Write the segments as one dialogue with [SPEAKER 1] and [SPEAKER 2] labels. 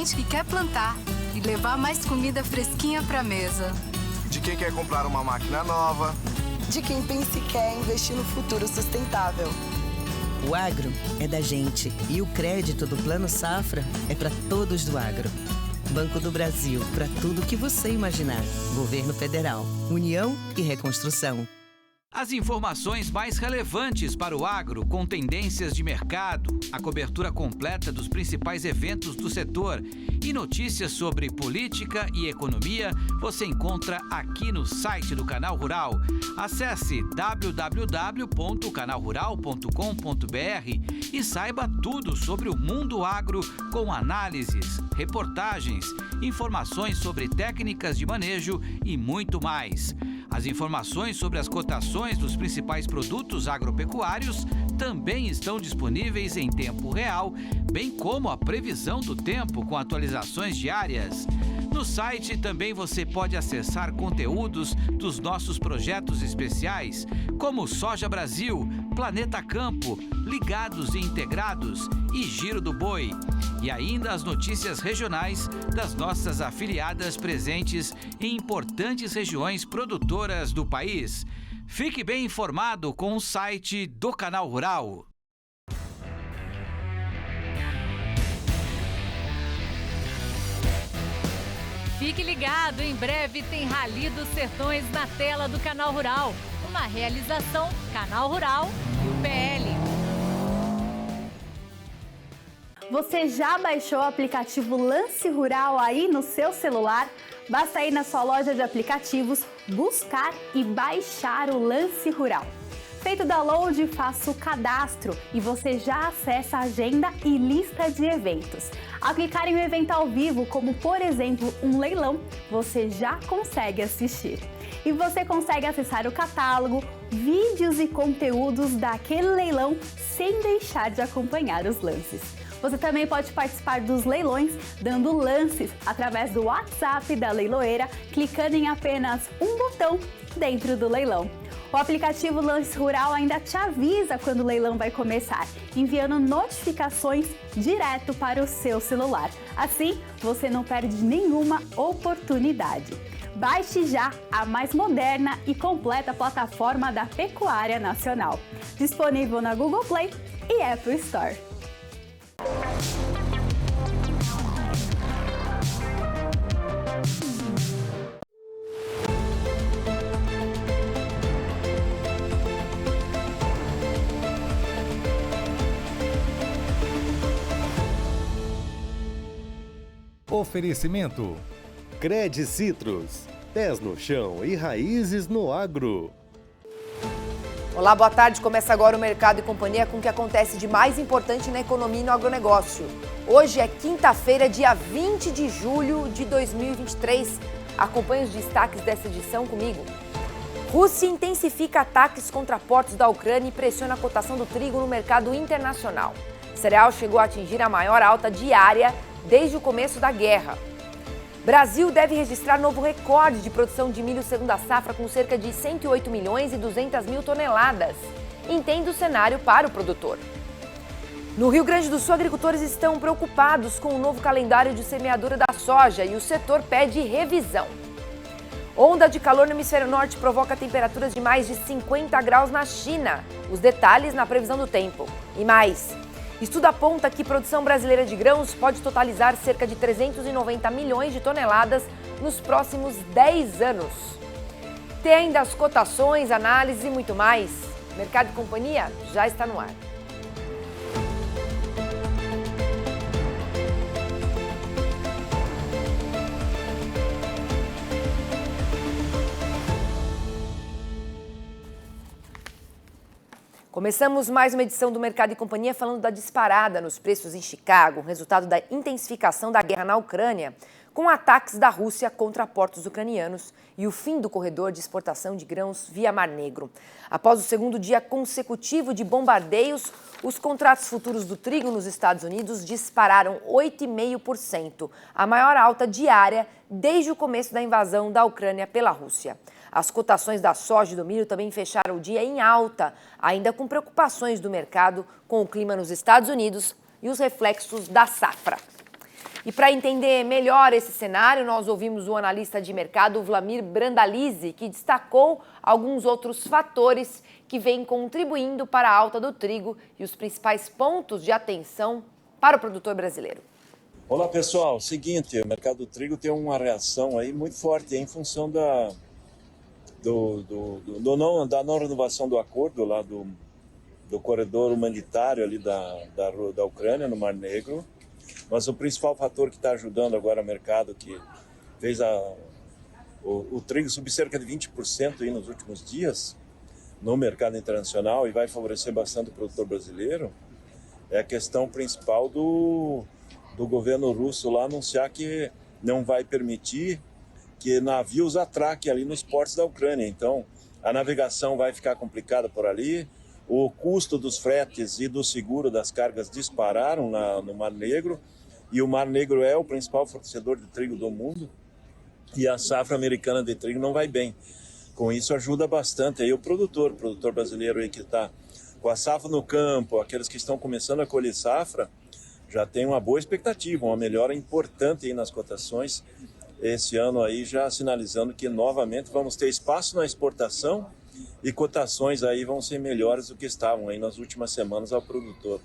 [SPEAKER 1] gente que quer plantar e levar mais comida fresquinha para mesa.
[SPEAKER 2] De quem quer comprar uma máquina nova.
[SPEAKER 3] De quem pensa e quer investir no futuro sustentável.
[SPEAKER 4] O agro é da gente e o crédito do Plano Safra é para todos do agro. Banco do Brasil, para tudo que você imaginar. Governo Federal, União e Reconstrução.
[SPEAKER 5] As informações mais relevantes para o agro, com tendências de mercado, a cobertura completa dos principais eventos do setor e notícias sobre política e economia, você encontra aqui no site do Canal Rural. Acesse www.canalrural.com.br e saiba tudo sobre o mundo agro, com análises, reportagens, informações sobre técnicas de manejo e muito mais. As informações sobre as cotações dos principais produtos agropecuários também estão disponíveis em tempo real, bem como a previsão do tempo com atualizações diárias. No site também você pode acessar conteúdos dos nossos projetos especiais, como Soja Brasil, Planeta Campo, Ligados e Integrados e Giro do Boi. E ainda as notícias regionais das nossas afiliadas presentes em importantes regiões produtoras do país. Fique bem informado com o site do Canal Rural.
[SPEAKER 6] Fique ligado, em breve tem Rally dos Sertões na tela do Canal Rural. Uma realização Canal Rural e o PL.
[SPEAKER 7] Você já baixou o aplicativo Lance Rural aí no seu celular? Basta ir na sua loja de aplicativos, buscar e baixar o Lance Rural. Feito o download, faça o cadastro e você já acessa a agenda e lista de eventos. Ao clicar em um evento ao vivo, como por exemplo um leilão, você já consegue assistir. E você consegue acessar o catálogo, vídeos e conteúdos daquele leilão sem deixar de acompanhar os lances. Você também pode participar dos leilões dando lances através do WhatsApp da leiloeira, clicando em apenas um botão dentro do leilão. O aplicativo Lance Rural ainda te avisa quando o leilão vai começar, enviando notificações direto para o seu celular. Assim, você não perde nenhuma oportunidade. Baixe já a mais moderna e completa plataforma da Pecuária Nacional, disponível na Google Play e Apple Store.
[SPEAKER 8] Oferecimento Cred Citrus, pés no chão e raízes no agro.
[SPEAKER 9] Olá, boa tarde. Começa agora o Mercado e Companhia com o que acontece de mais importante na economia e no agronegócio. Hoje é quinta-feira, dia 20 de julho de 2023. Acompanhe os destaques dessa edição comigo. Rússia intensifica ataques contra portos da Ucrânia e pressiona a cotação do trigo no mercado internacional. O cereal chegou a atingir a maior alta diária desde o começo da guerra. Brasil deve registrar novo recorde de produção de milho segundo a safra, com cerca de 108 milhões e 200 mil toneladas. Entenda o cenário para o produtor. No Rio Grande do Sul, agricultores estão preocupados com o novo calendário de semeadura da soja e o setor pede revisão. Onda de calor no hemisfério norte provoca temperaturas de mais de 50 graus na China. Os detalhes na previsão do tempo. E mais, estudo aponta que a produção brasileira de grãos pode totalizar cerca de 390 milhões de toneladas nos próximos 10 anos. Tem ainda as cotações, análise e muito mais. Mercado e Companhia já está no ar. Começamos mais uma edição do Mercado e Companhia falando da disparada nos preços em Chicago, resultado da intensificação da guerra na Ucrânia, com ataques da Rússia contra portos ucranianos e o fim do corredor de exportação de grãos via Mar Negro. Após o segundo dia consecutivo de bombardeios, os contratos futuros do trigo nos Estados Unidos dispararam 8,5%, a maior alta diária desde o começo da invasão da Ucrânia pela Rússia. As cotações da soja e do milho também fecharam o dia em alta, ainda com preocupações do mercado com o clima nos Estados Unidos e os reflexos da safra. E para entender melhor esse cenário, nós ouvimos o analista de mercado Vlamir Brandalize, que destacou alguns outros fatores que vêm contribuindo para a alta do trigo e os principais pontos de atenção para o produtor brasileiro.
[SPEAKER 10] Olá pessoal, seguinte, o mercado do trigo tem uma reação aí muito forte em função da não renovação do acordo lá do corredor humanitário ali da Ucrânia, no Mar Negro. Mas o principal fator que está ajudando agora o mercado, que fez o trigo subir cerca de 20% aí nos últimos dias no mercado internacional e vai favorecer bastante o produtor brasileiro, é a questão principal do governo russo lá anunciar que não vai permitir que navios atraquem ali nos portos da Ucrânia. Então, a navegação vai ficar complicada por ali, o custo dos fretes e do seguro das cargas dispararam no Mar Negro, e o Mar Negro é o principal fornecedor de trigo do mundo, e a safra americana de trigo não vai bem. Com isso ajuda bastante aí o produtor brasileiro aí que está com a safra no campo, aqueles que estão começando a colher safra, já tem uma boa expectativa, uma melhora importante aí nas cotações, esse ano aí já sinalizando que novamente vamos ter espaço na exportação e cotações aí vão ser melhores do que estavam aí nas últimas semanas ao produtor.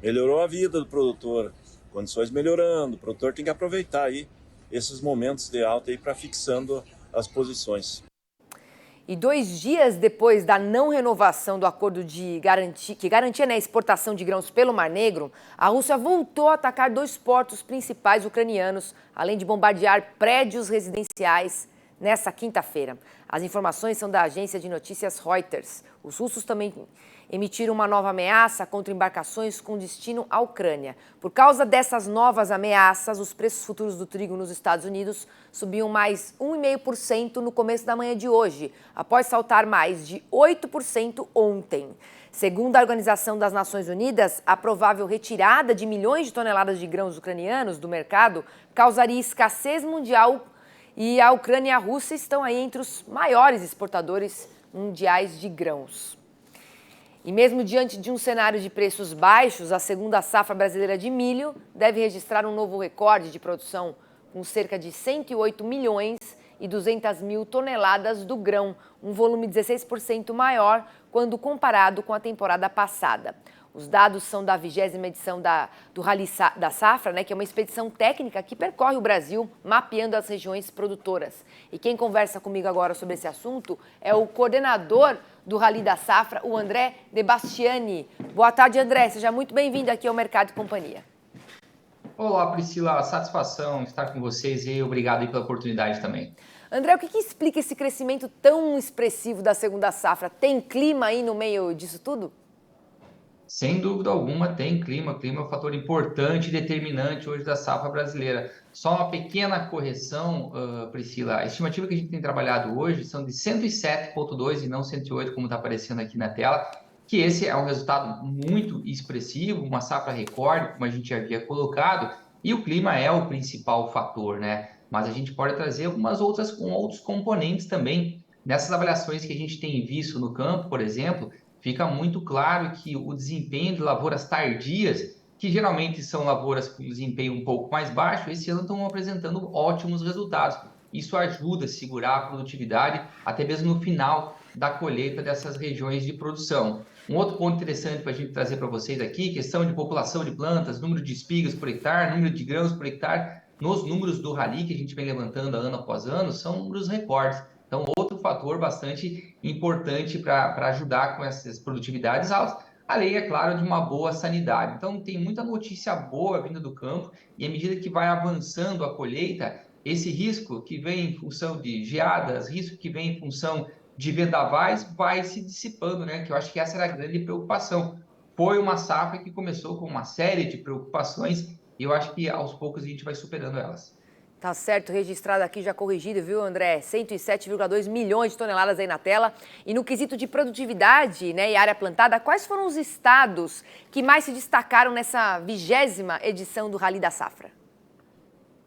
[SPEAKER 10] Melhorou a vida do produtor, condições melhorando, o produtor tem que aproveitar aí esses momentos de alta aí para fixando as posições.
[SPEAKER 9] E 2 dias depois da não renovação do acordo que garantia a exportação de grãos pelo Mar Negro, a Rússia voltou a atacar 2 portos principais ucranianos, além de bombardear prédios residenciais nessa quinta-feira. As informações são da agência de notícias Reuters. Os russos também emitiram uma nova ameaça contra embarcações com destino à Ucrânia. Por causa dessas novas ameaças, os preços futuros do trigo nos Estados Unidos subiam mais 1,5% no começo da manhã de hoje, após saltar mais de 8% ontem. Segundo a Organização das Nações Unidas, a provável retirada de milhões de toneladas de grãos ucranianos do mercado causaria escassez mundial, e a Ucrânia e a Rússia estão aí entre os maiores exportadores mundiais de grãos. E mesmo diante de um cenário de preços baixos, a segunda safra brasileira de milho deve registrar um novo recorde de produção, com cerca de 108 milhões e 200 mil toneladas do grão, um volume 16% maior quando comparado com a temporada passada. Os dados são da 20ª edição do Rally da Safra, que é uma expedição técnica que percorre o Brasil, mapeando as regiões produtoras. E quem conversa comigo agora sobre esse assunto é o coordenador do Rally da Safra, o André De Bastiani. Boa tarde, André. Seja muito bem-vindo aqui ao Mercado e Companhia.
[SPEAKER 11] Olá, Priscila. Satisfação estar com vocês e obrigado aí pela oportunidade também.
[SPEAKER 9] André, o que explica esse crescimento tão expressivo da segunda safra? Tem clima aí no meio disso tudo?
[SPEAKER 11] Sem dúvida alguma tem clima. Clima é um fator importante e determinante hoje da safra brasileira. Só uma pequena correção, Priscila. A estimativa que a gente tem trabalhado hoje são de 107,2 e não 108, como está aparecendo aqui na tela, que esse é um resultado muito expressivo, uma safra recorde, como a gente já havia colocado, e o clima é o principal fator, né? Mas a gente pode trazer algumas outros componentes também. Nessas avaliações que a gente tem visto no campo, por exemplo, fica muito claro que o desempenho de lavouras tardias, que geralmente são lavouras com desempenho um pouco mais baixo, esse ano estão apresentando ótimos resultados. Isso ajuda a segurar a produtividade, até mesmo no final da colheita dessas regiões de produção. Um outro ponto interessante para a gente trazer para vocês aqui, questão de população de plantas, número de espigas por hectare, número de grãos por hectare, nos números do Rally que a gente vem levantando ano após ano, são números recordes. Então, outro fator bastante importante para ajudar com essas produtividades altas, além, é claro, de uma boa sanidade. Então, tem muita notícia boa vindo do campo e à medida que vai avançando a colheita, esse risco que vem em função de geadas, risco que vem em função de vendavais, vai se dissipando, né? Que eu acho que essa era a grande preocupação. Foi uma safra que começou com uma série de preocupações e eu acho que aos poucos a gente vai superando elas.
[SPEAKER 9] Tá certo, registrado aqui, já corrigido, viu, André? 107,2 milhões de toneladas aí na tela. E no quesito de produtividade, e área plantada, quais foram os estados que mais se destacaram nessa 20ª edição do Rally da Safra?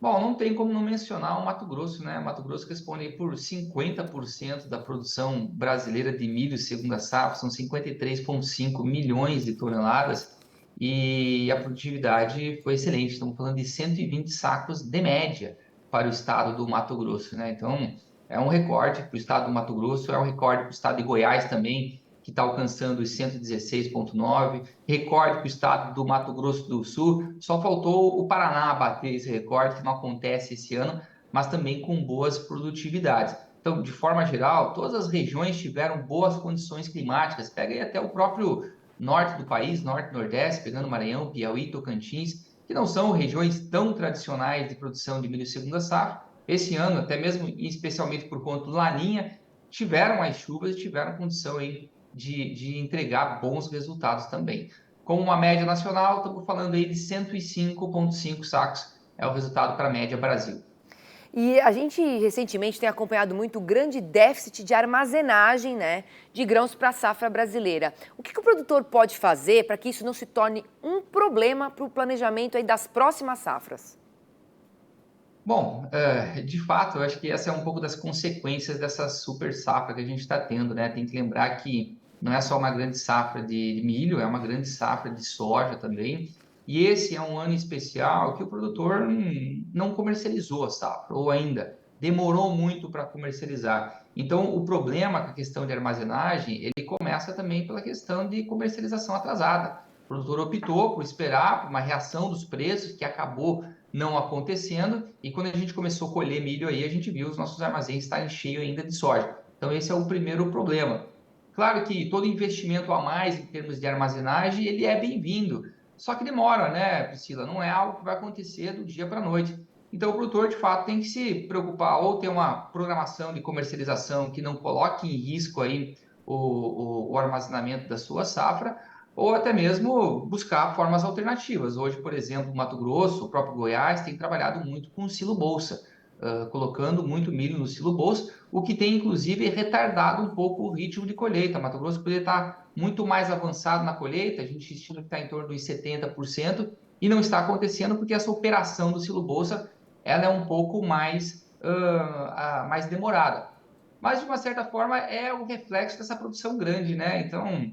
[SPEAKER 11] Bom, não tem como não mencionar o Mato Grosso, né? O Mato Grosso responde aí por 50% da produção brasileira de milho segunda safra, são 53,5 milhões de toneladas. e a produtividade foi excelente. Estamos falando de 120 sacos de média para o estado do Mato Grosso, né? Então, é um recorde para o estado do Mato Grosso, é um recorde para o estado de Goiás também, que está alcançando os 116,9, recorde para o estado do Mato Grosso do Sul. Só faltou o Paraná bater esse recorde, que não acontece esse ano, mas também com boas produtividades. Então, de forma geral, todas as regiões tiveram boas condições climáticas. Pega aí até o próprio norte do país, norte e nordeste, pegando Maranhão, Piauí, Tocantins, que não são regiões tão tradicionais de produção de milho segunda safra. Esse ano, até mesmo especialmente por conta do Laninha, tiveram mais chuvas e tiveram condição aí de entregar bons resultados também. Com uma média nacional, estamos falando aí de 105,5 sacos, é o resultado para a média Brasil.
[SPEAKER 9] E a gente recentemente tem acompanhado muito o grande déficit de armazenagem, né, de grãos para a safra brasileira. O que o produtor pode fazer para que isso não se torne um problema para o planejamento aí das próximas safras?
[SPEAKER 11] Bom, de fato, eu acho que essa é um pouco das consequências dessa super safra que a gente está tendo, né? Tem que lembrar que não é só uma grande safra de milho, é uma grande safra de soja também. E esse é um ano especial que o produtor não comercializou a safra, ou ainda demorou muito para comercializar. Então, o problema com a questão de armazenagem, ele começa também pela questão de comercialização atrasada. O produtor optou por esperar por uma reação dos preços que acabou não acontecendo, e quando a gente começou a colher milho aí, a gente viu os nossos armazéns estarem cheios ainda de soja. Então, esse é o primeiro problema. Claro que todo investimento a mais em termos de armazenagem, ele é bem-vindo. Só que demora, né, Priscila? Não é algo que vai acontecer do dia para a noite. Então, o produtor, de fato, tem que se preocupar ou ter uma programação de comercialização que não coloque em risco aí o armazenamento da sua safra, ou até mesmo buscar formas alternativas. Hoje, por exemplo, o Mato Grosso, o próprio Goiás, tem trabalhado muito com o silo bolsa, colocando muito milho no silo bolsa, o que tem, inclusive, retardado um pouco o ritmo de colheita. O Mato Grosso poderia estar muito mais avançado na colheita, a gente estima que está em torno dos 70%, e não está acontecendo porque essa operação do silo bolsa ela é um pouco mais demorada. Mas, de uma certa forma, é um reflexo dessa produção grande, né? Então,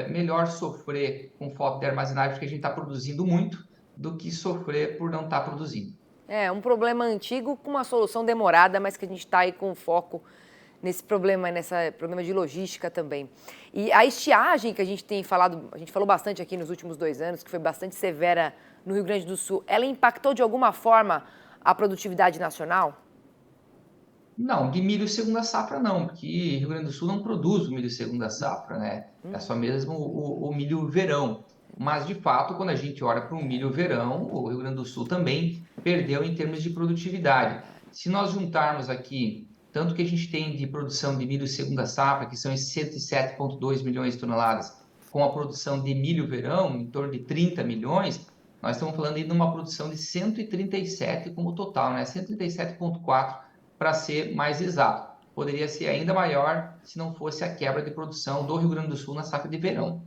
[SPEAKER 11] melhor sofrer com falta de armazenagem porque a gente está produzindo muito do que sofrer por não estar produzindo.
[SPEAKER 9] É um problema antigo com uma solução demorada, mas que a gente está aí com foco nesse problema de logística também. E a estiagem que a gente falou bastante aqui nos últimos 2 anos, que foi bastante severa no Rio Grande do Sul, ela impactou de alguma forma a produtividade nacional?
[SPEAKER 11] Não, de milho segunda safra não, porque Rio Grande do Sul não produz o milho segunda safra, né? É só mesmo o milho verão. Mas, de fato, quando a gente olha para o milho verão, o Rio Grande do Sul também perdeu em termos de produtividade. Se nós juntarmos aqui tanto que a gente tem de produção de milho segunda safra, que são esses 107,2 milhões de toneladas, com a produção de milho verão, em torno de 30 milhões, nós estamos falando aí de uma produção de 137 como total, né? 137,4 para ser mais exato. Poderia ser ainda maior se não fosse a quebra de produção do Rio Grande do Sul na safra de verão.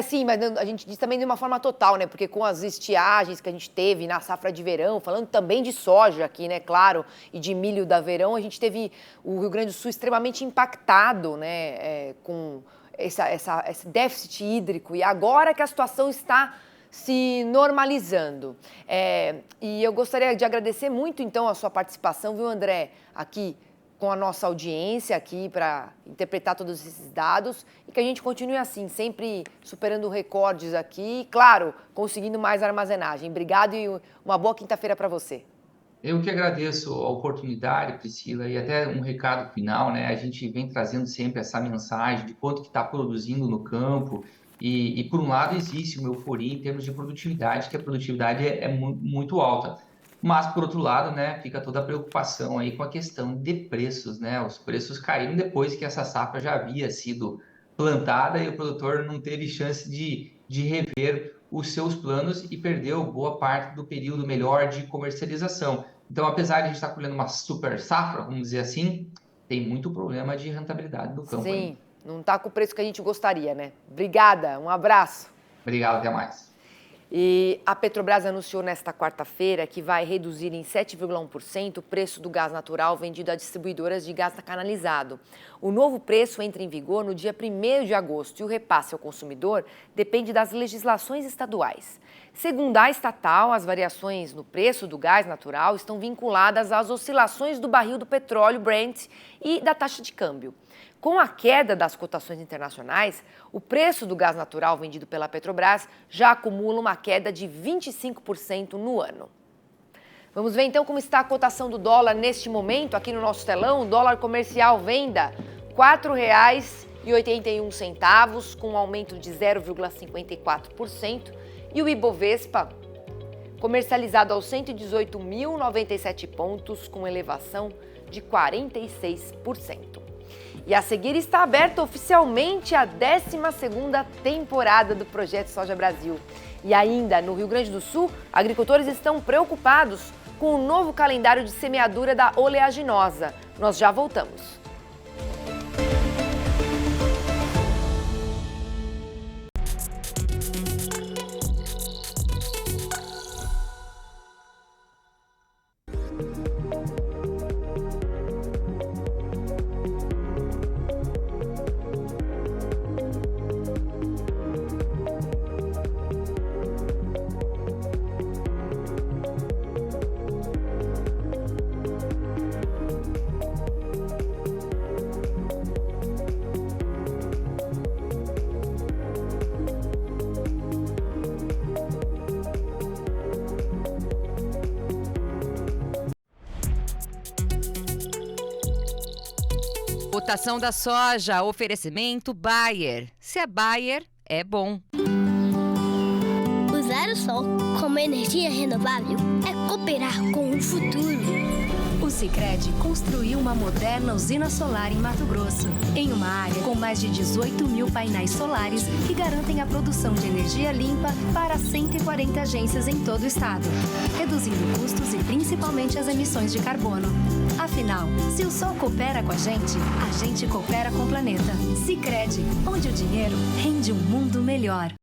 [SPEAKER 9] Sim, mas a gente diz também de uma forma total, né? Porque com as estiagens que a gente teve na safra de verão, falando também de soja aqui, né? Claro, e de milho da verão, a gente teve o Rio Grande do Sul extremamente impactado, né? Com esse déficit hídrico. E agora que a situação está se normalizando. E eu gostaria de agradecer muito, então, a sua participação, viu, André, aqui com a nossa audiência aqui para interpretar todos esses dados e que a gente continue assim, sempre superando recordes aqui e, claro, conseguindo mais armazenagem. Obrigado e uma boa quinta-feira para você.
[SPEAKER 11] Eu que agradeço a oportunidade, Priscila, e até um recado final, né? A gente vem trazendo sempre essa mensagem de quanto que está produzindo no campo e, por um lado, existe uma euforia em termos de produtividade, que a produtividade é muito alta. Mas, por outro lado, né, fica toda a preocupação aí com a questão de preços, né? Os preços caíram depois que essa safra já havia sido plantada e o produtor não teve chance de rever os seus planos e perdeu boa parte do período melhor de comercialização. Então, apesar de a gente estar colhendo uma super safra, vamos dizer assim, tem muito problema de rentabilidade do campo.
[SPEAKER 9] Sim,
[SPEAKER 11] aí.
[SPEAKER 9] Não está com o preço que a gente gostaria, né? Obrigada, um abraço.
[SPEAKER 11] Obrigado, até mais.
[SPEAKER 9] E a Petrobras anunciou nesta quarta-feira que vai reduzir em 7,1% o preço do gás natural vendido a distribuidoras de gás canalizado. O novo preço entra em vigor no dia 1º de agosto e o repasse ao consumidor depende das legislações estaduais. Segundo a estatal, as variações no preço do gás natural estão vinculadas às oscilações do barril do petróleo Brent e da taxa de câmbio. Com a queda das cotações internacionais, o preço do gás natural vendido pela Petrobras já acumula uma queda de 25% no ano. Vamos ver então como está a cotação do dólar neste momento, aqui no nosso telão. O dólar comercial venda R$ 4,81, com um aumento de 0,54%. E o Ibovespa, comercializado aos 118.097 pontos, com elevação de 46%. E a seguir está aberta oficialmente a 12ª temporada do Projeto Soja Brasil. E ainda, no Rio Grande do Sul, agricultores estão preocupados com o novo calendário de semeadura da oleaginosa. Nós já voltamos.
[SPEAKER 12] Cotação da soja, oferecimento Bayer. Se é Bayer, é bom.
[SPEAKER 13] Usar o sol como energia renovável é cooperar com o futuro.
[SPEAKER 1] O Sicredi construiu uma moderna usina solar em Mato Grosso, em uma área com mais de 18 mil painéis solares que garantem a produção de energia limpa para 140 agências em todo o estado, reduzindo custos e principalmente as emissões de carbono. Afinal, se o sol coopera com a gente coopera com o planeta. Sicredi, onde o dinheiro rende um mundo melhor.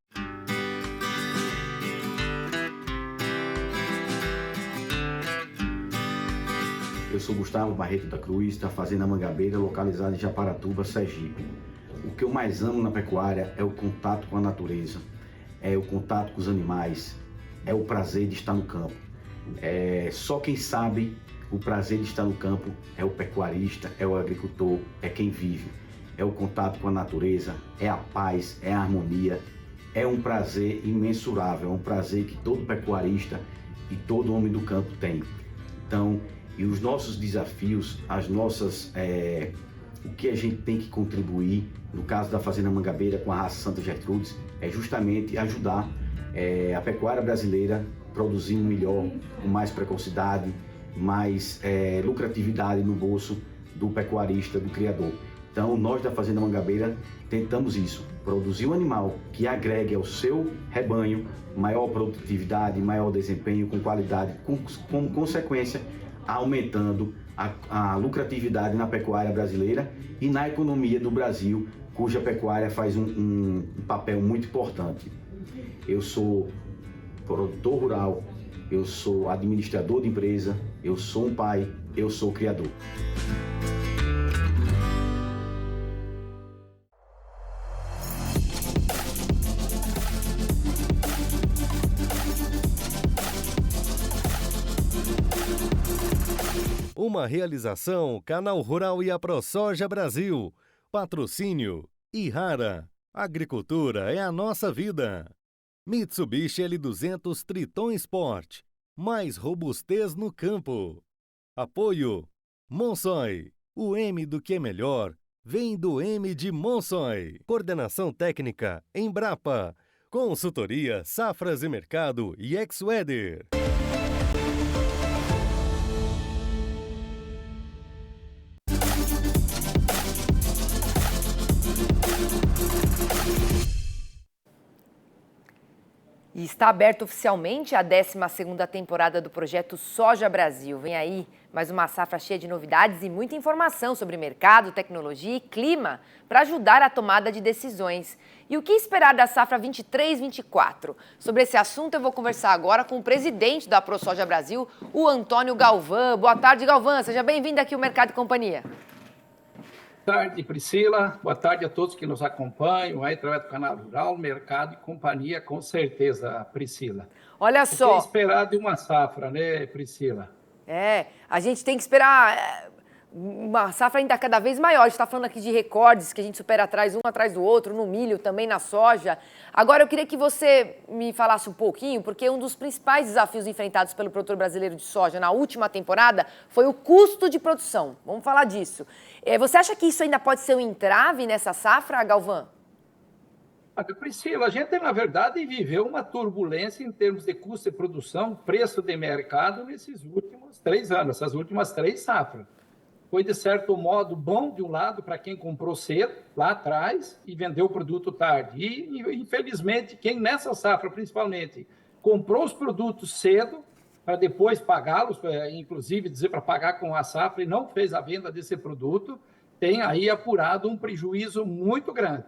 [SPEAKER 14] Eu sou Gustavo Barreto da Cruz, da Fazenda Mangabeira, localizada em Japaratuba, Sergipe. O que eu mais amo na pecuária é o contato com a natureza, é o contato com os animais, é o prazer de estar no campo. Só quem sabe o prazer de estar no campo é o pecuarista, é o agricultor, é quem vive. É o contato com a natureza, é a paz, é a harmonia. É um prazer imensurável, é um prazer que todo pecuarista e todo homem do campo tem. Então, e os nossos desafios, o que a gente tem que contribuir, no caso da Fazenda Mangabeira com a raça Santa Gertrudes, é justamente ajudar a pecuária brasileira produzindo melhor, com mais precocidade, mais lucratividade no bolso do pecuarista, do criador. Então, nós da Fazenda Mangabeira tentamos isso, produzir um animal que agregue ao seu rebanho maior produtividade, maior desempenho, com qualidade, como consequência, aumentando a lucratividade na pecuária brasileira e na economia do Brasil, cuja pecuária faz um papel muito importante. Eu sou produtor rural, eu sou administrador de empresa, eu sou um pai, eu sou criador.
[SPEAKER 8] Uma realização Canal Rural e a ProSoja Brasil. Patrocínio Ihara. Agricultura é a nossa vida. Mitsubishi L200 Triton Sport. Mais robustez no campo. Apoio Monsoy. O M do que é melhor vem do M de Monsoy. Coordenação técnica Embrapa. Consultoria Safras e Mercado e Ex-Weather.
[SPEAKER 9] está aberta oficialmente a 12ª temporada do projeto Soja Brasil. Vem aí mais uma safra cheia de novidades e muita informação sobre mercado, tecnologia e clima para ajudar a tomada de decisões. E o que esperar da safra 23-24? Sobre esse assunto eu vou conversar agora com o presidente da ProSoja Brasil, o Antônio Galvão. Boa tarde, Galvão. Seja bem-vindo aqui ao Mercado e Companhia.
[SPEAKER 15] Boa tarde, Priscila. Boa tarde a todos que nos acompanham aí através do Canal Rural, Mercado e Companhia, com certeza, Priscila.
[SPEAKER 9] Olha só.
[SPEAKER 15] O que é esperar de uma safra, né, Priscila?
[SPEAKER 9] A gente tem que esperar uma safra ainda cada vez maior. A gente está falando aqui de recordes que a gente supera um atrás do outro, no milho, também na soja. Agora, eu queria que você me falasse um pouquinho, porque um dos principais desafios enfrentados pelo produtor brasileiro de soja na última temporada foi o custo de produção. Vamos falar disso. Você acha que isso ainda pode ser um entrave nessa safra, Galvão?
[SPEAKER 15] Priscila, a gente, na verdade, viveu uma turbulência em termos de custo de produção, preço de mercado nesses últimos 3 anos, essas últimas 3 safras. Foi, de certo modo, bom, de um lado, para quem comprou cedo, lá atrás, e vendeu o produto tarde. E, infelizmente, quem nessa safra, principalmente, comprou os produtos cedo, para depois pagá-los, inclusive dizer para pagar com a safra, e não fez a venda desse produto, tem aí apurado um prejuízo muito grande.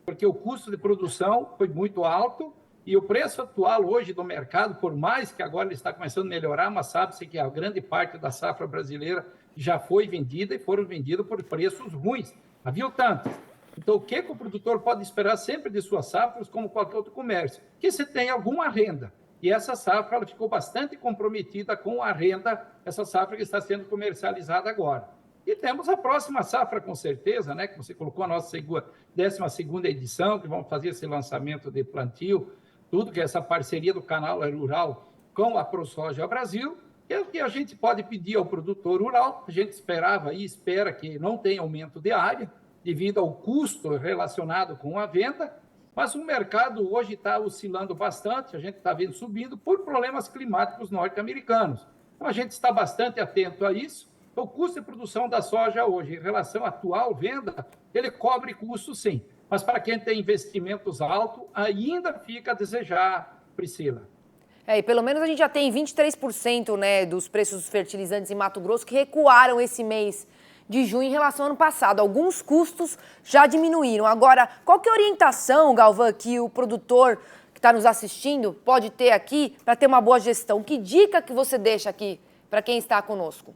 [SPEAKER 15] Porque o custo de produção foi muito alto e o preço atual hoje do mercado, por mais que agora ele está começando a melhorar, mas sabe-se que a grande parte da safra brasileira já foi vendida e foram vendidas por preços ruins. Havia tantos. Então, o que o produtor pode esperar sempre de suas safras, como qualquer outro comércio? Que se tenha alguma renda. E essa safra ela ficou bastante comprometida com a renda, essa safra que está sendo comercializada agora. E temos a próxima safra, com certeza, né? Que você colocou a nossa 12ª edição, que vamos fazer esse lançamento de plantio, tudo que é essa parceria do Canal Rural com a ProSoja Brasil. E o que a gente pode pedir ao produtor rural, a gente esperava e espera que não tenha aumento de área, devido ao custo relacionado com a venda, mas o mercado hoje está oscilando bastante, a gente está vendo subindo por problemas climáticos norte-americanos. Então, a gente está bastante atento a isso. O custo de produção da soja hoje, em relação à atual venda, ele cobre custo sim. Mas para quem tem investimentos altos, ainda fica a desejar, Priscila.
[SPEAKER 9] E pelo menos a gente já tem 23%, né, dos preços dos fertilizantes em Mato Grosso que recuaram esse mês de junho em relação ao ano passado. Alguns custos já diminuíram. Agora, qual que é a orientação, Galvão, que o produtor que está nos assistindo pode ter aqui para ter uma boa gestão? Que dica que você deixa aqui para quem está conosco?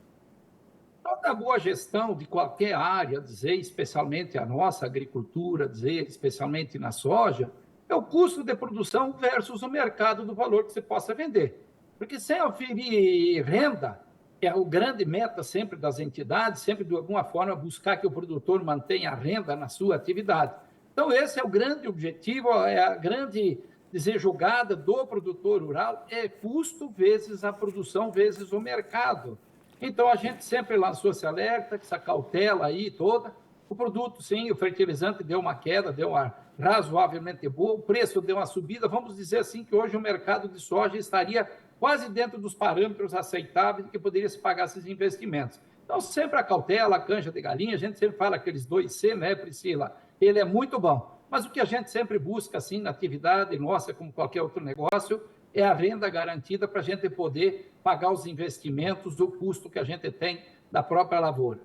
[SPEAKER 15] Toda boa gestão de qualquer área, dizer especialmente a nossa agricultura, dizer especialmente na soja, é o custo de produção versus o mercado do valor que você possa vender. Porque sem oferir renda, que é a grande meta sempre das entidades, sempre de alguma forma buscar que o produtor mantenha a renda na sua atividade. Então esse é o grande objetivo, é a grande jogada do produtor rural, é custo vezes a produção vezes o mercado. Então, a gente sempre lançou esse alerta, essa cautela aí toda. O produto, sim, o fertilizante deu uma queda, deu uma razoavelmente boa, o preço deu uma subida. Vamos dizer assim que hoje o mercado de soja estaria quase dentro dos parâmetros aceitáveis que poderia se pagar esses investimentos. Então, sempre a cautela, a canja de galinha, a gente sempre fala aqueles 2C, né, Priscila? Ele é muito bom. Mas o que a gente sempre busca, assim, na atividade nossa, como qualquer outro negócio, é a renda garantida para a gente poder pagar os investimentos, o custo que a gente tem da própria lavoura.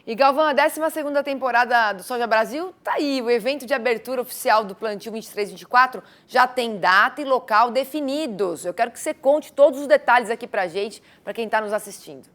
[SPEAKER 9] E, Galvão, a 12ª temporada do Soja Brasil está aí. O evento de abertura oficial do plantio 23-24 já tem data e local definidos. Eu quero que você conte todos os detalhes aqui para a gente, para quem está nos assistindo.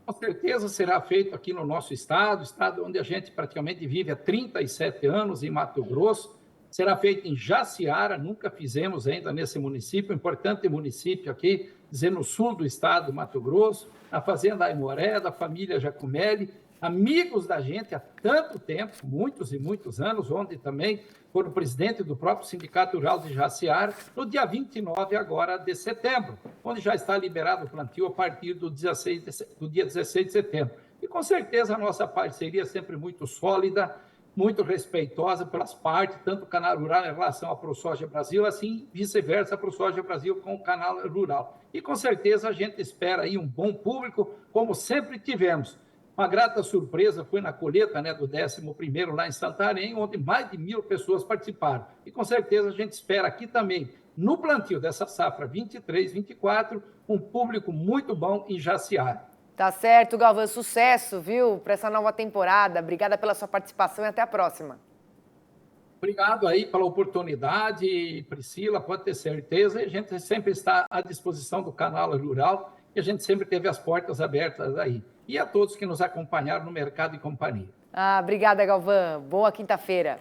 [SPEAKER 15] Com certeza será feito aqui no nosso estado onde a gente praticamente vive há 37 anos, em Mato Grosso. Será feito em Jaciara, nunca fizemos ainda nesse município, importante município aqui, no sul do estado do Mato Grosso, na fazenda Aimoré, da família Giacomelli, amigos da gente há tanto tempo, muitos e muitos anos, onde também foram presidente do próprio Sindicato Rural de Jaciara, no dia 29 agora de setembro, onde já está liberado o plantio a partir do dia 16 de setembro. E com certeza a nossa parceria é sempre muito sólida, muito respeitosa pelas partes, tanto o Canal Rural em relação à ProSoja Brasil, assim vice-versa, a ProSoja Brasil com o Canal Rural. E com certeza a gente espera aí um bom público, como sempre tivemos. Uma grata surpresa foi na colheita, né, do 11º lá em Santarém, onde mais de 1.000 pessoas participaram. E com certeza a gente espera aqui também, no plantio dessa safra 23-24, um público muito bom em Jaciara.
[SPEAKER 9] Tá certo, Galvão. Sucesso, viu, para essa nova temporada. Obrigada pela sua participação e até a próxima.
[SPEAKER 15] Obrigado aí pela oportunidade, Priscila, pode ter certeza. A gente sempre está à disposição do Canal Rural e a gente sempre teve as portas abertas aí. E a todos que nos acompanharam no Mercado e Companhia.
[SPEAKER 9] Obrigada, Galvão. Boa quinta-feira.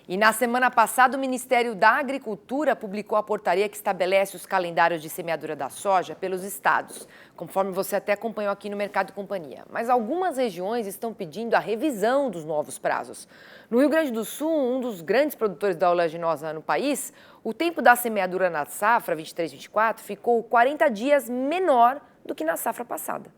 [SPEAKER 9] E na semana passada, o Ministério da Agricultura publicou a portaria que estabelece os calendários de semeadura da soja pelos estados, conforme você até acompanhou aqui no Mercado e Companhia. Mas algumas regiões estão pedindo a revisão dos novos prazos. No Rio Grande do Sul, um dos grandes produtores da oleaginosa no país, o tempo da semeadura na safra 23-24 ficou 40 dias menor do que na safra passada.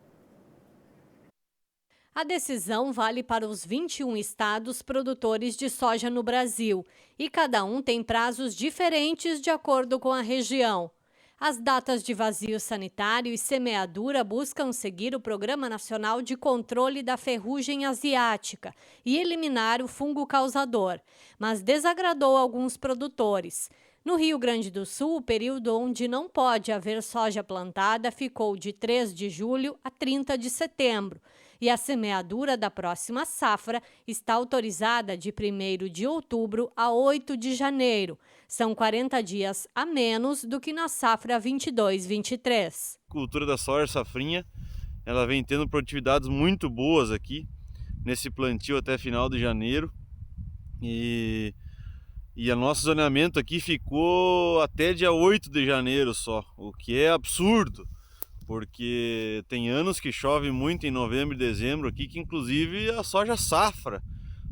[SPEAKER 6] A decisão vale para os 21 estados produtores de soja no Brasil e cada um tem prazos diferentes de acordo com a região. As datas de vazio sanitário e semeadura buscam seguir o Programa Nacional de Controle da Ferrugem Asiática e eliminar o fungo causador, mas desagradou alguns produtores. No Rio Grande do Sul, o período onde não pode haver soja plantada ficou de 3 de julho a 30 de setembro. E a semeadura da próxima safra está autorizada de 1º de outubro a 8 de janeiro. São 40 dias a menos do que na safra 22-23.
[SPEAKER 16] A cultura da soja safrinha, ela vem tendo produtividades muito boas aqui, nesse plantio até final de janeiro. E o nosso zoneamento aqui ficou até dia 8 de janeiro só, o que é absurdo. Porque tem anos que chove muito em novembro e dezembro aqui, que inclusive a soja safra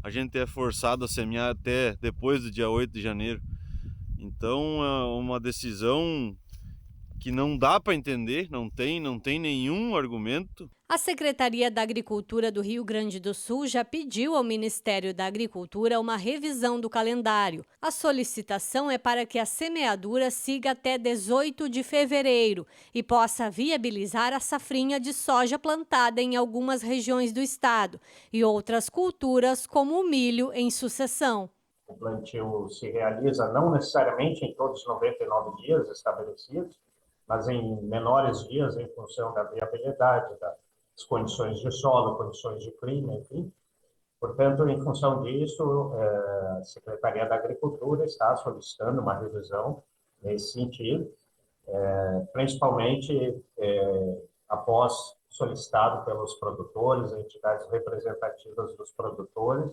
[SPEAKER 16] a gente é forçado a semear até depois do dia 8 de janeiro. Então é uma decisão que não dá para entender, não tem nenhum argumento.
[SPEAKER 6] A Secretaria da Agricultura do Rio Grande do Sul já pediu ao Ministério da Agricultura uma revisão do calendário. A solicitação é para que a semeadura siga até 18 de fevereiro e possa viabilizar a safrinha de soja plantada em algumas regiões do estado e outras culturas, como o milho em sucessão.
[SPEAKER 17] O plantio se realiza não necessariamente em todos os 99 dias estabelecidos, mas em menores dias em função da viabilidade, das condições de solo, condições de clima, enfim. Portanto, em função disso, a Secretaria da Agricultura está solicitando uma revisão nesse sentido, principalmente após solicitado pelos produtores, entidades representativas dos produtores.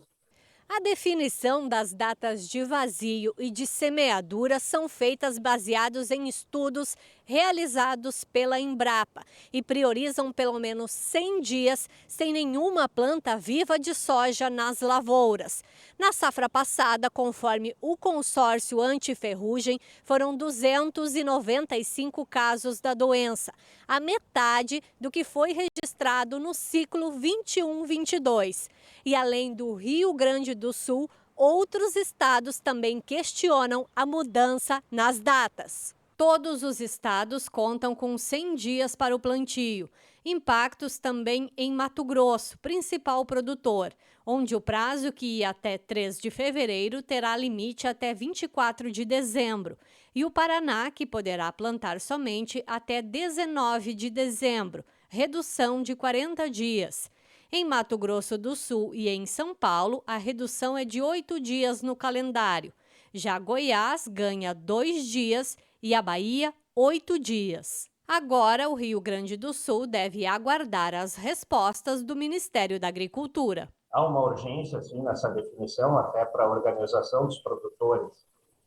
[SPEAKER 6] A definição das datas de vazio e de semeadura são feitas baseados em estudos realizados pela Embrapa e priorizam pelo menos 100 dias sem nenhuma planta viva de soja nas lavouras. Na safra passada, conforme o consórcio antiferrugem, foram 295 casos da doença, a metade do que foi registrado no ciclo 21-22. E além do Rio Grande do Sul, outros estados também questionam a mudança nas datas. Todos os estados contam com 100 dias para o plantio. Impactos também em Mato Grosso, principal produtor, onde o prazo que ia até 3 de fevereiro terá limite até 24 de dezembro. E o Paraná, que poderá plantar somente até 19 de dezembro, redução de 40 dias. Em Mato Grosso do Sul e em São Paulo, a redução é de 8 dias no calendário. Já Goiás ganha 2 dias e a Bahia, 8 dias. Agora, o Rio Grande do Sul deve aguardar as respostas do Ministério da Agricultura.
[SPEAKER 17] Há uma urgência, sim, nessa definição, até para a organização dos produtores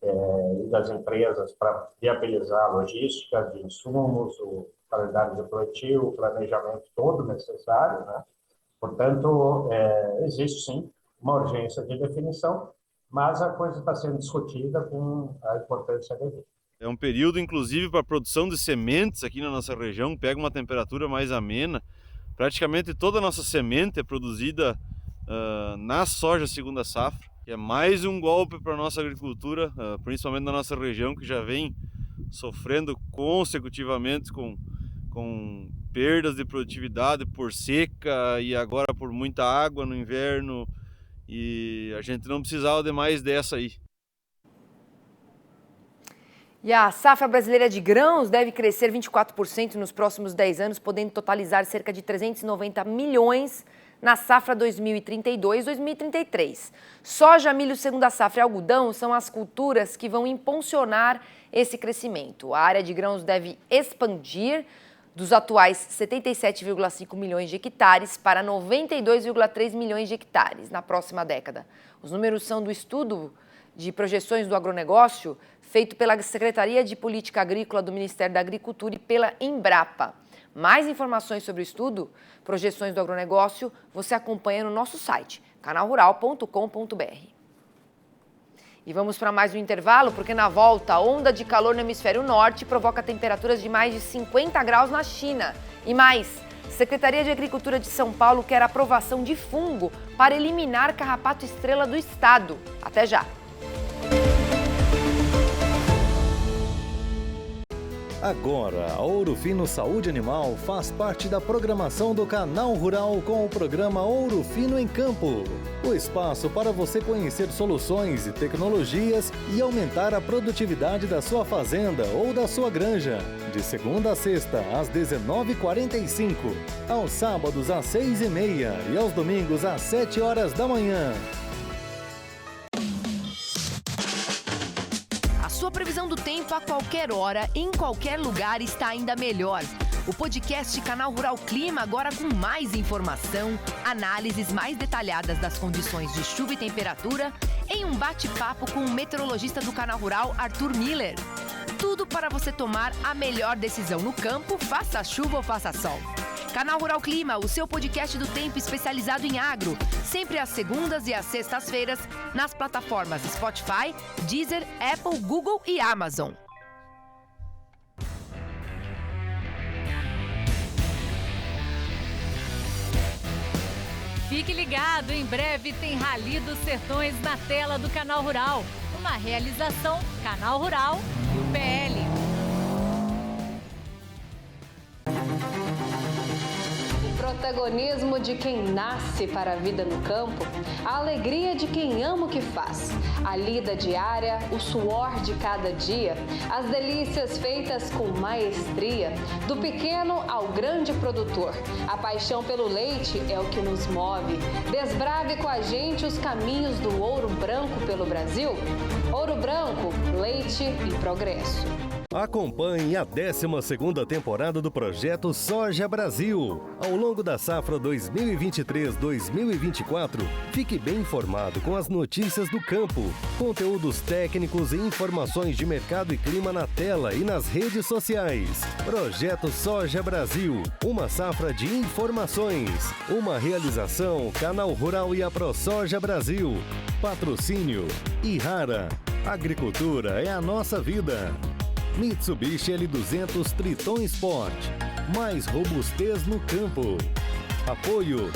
[SPEAKER 17] e das empresas para viabilizar a logística de insumos, o calendário de plantio, o planejamento todo necessário, né? Portanto, existe sim uma urgência de definição, mas a coisa está sendo discutida com a importância devida.
[SPEAKER 16] É um período, inclusive, para a produção de sementes aqui na nossa região, pega uma temperatura mais amena. Praticamente toda a nossa semente é produzida na soja segunda safra, que é mais um golpe para a nossa agricultura, principalmente na nossa região, que já vem sofrendo consecutivamente com perdas de produtividade por seca e agora por muita água no inverno, e a gente não precisava de mais dessa aí.
[SPEAKER 9] E a safra brasileira de grãos deve crescer 24% nos próximos 10 anos, podendo totalizar cerca de 390 milhões na safra 2032-2033. Soja, milho, segunda safra e algodão são as culturas que vão impulsionar esse crescimento. A área de grãos deve expandir dos atuais 77,5 milhões de hectares para 92,3 milhões de hectares na próxima década. Os números são do estudo de projeções do agronegócio feito pela Secretaria de Política Agrícola do Ministério da Agricultura e pela Embrapa. Mais informações sobre o estudo, projeções do agronegócio, você acompanha no nosso site, canalrural.com.br. E vamos para mais um intervalo, porque na volta, a onda de calor no hemisfério norte provoca temperaturas de mais de 50 graus na China. E mais, Secretaria de Agricultura de São Paulo quer aprovação de fungo para eliminar carrapato estrela do estado. Até já!
[SPEAKER 8] Agora, a Ouro Fino Saúde Animal faz parte da programação do Canal Rural com o programa Ouro Fino em Campo. O espaço para você conhecer soluções e tecnologias e aumentar a produtividade da sua fazenda ou da sua granja. De segunda a sexta, às 19h45, aos sábados às 6h30 e aos domingos às 7 horas da manhã.
[SPEAKER 18] Sua previsão do tempo a qualquer hora, em qualquer lugar, está ainda melhor. O podcast Canal Rural Clima, agora com mais informação, análises mais detalhadas das condições de chuva e temperatura, em um bate-papo com o meteorologista do Canal Rural, Arthur Miller. Tudo para você tomar a melhor decisão no campo, faça chuva ou faça sol. Canal Rural Clima, o seu podcast do tempo especializado em agro, sempre às segundas e às sextas-feiras, nas plataformas Spotify, Deezer, Apple, Google e Amazon.
[SPEAKER 19] Fique ligado, em breve tem Rally dos Sertões na tela do Canal Rural. Uma realização Canal Rural e o PL.
[SPEAKER 20] Protagonismo de quem nasce para a vida no campo, a alegria de quem ama o que faz, a lida diária, o suor de cada dia, as delícias feitas com maestria, do pequeno ao grande produtor. A paixão pelo leite é o que nos move. Desbrave com a gente os caminhos do ouro branco pelo Brasil. Ouro Branco, leite e progresso.
[SPEAKER 8] Acompanhe a 12ª temporada do projeto Soja Brasil. Ao longo da safra 2023-2024, fique bem informado com as notícias do campo, conteúdos técnicos e informações de mercado e clima na tela e nas redes sociais. Projeto Soja Brasil, uma safra de informações. Uma realização Canal Rural e a ProSoja Brasil. Patrocínio Ihara. Agricultura é a nossa vida. Mitsubishi L200 Triton Sport. Mais robustez no campo. Apoio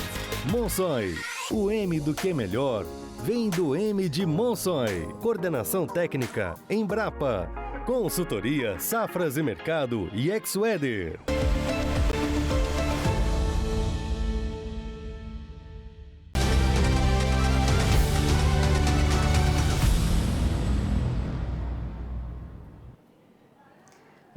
[SPEAKER 8] Monsoy. O M do que é melhor vem do M de Monsoy. Coordenação técnica Embrapa. Consultoria Safras e Mercado e Exweather.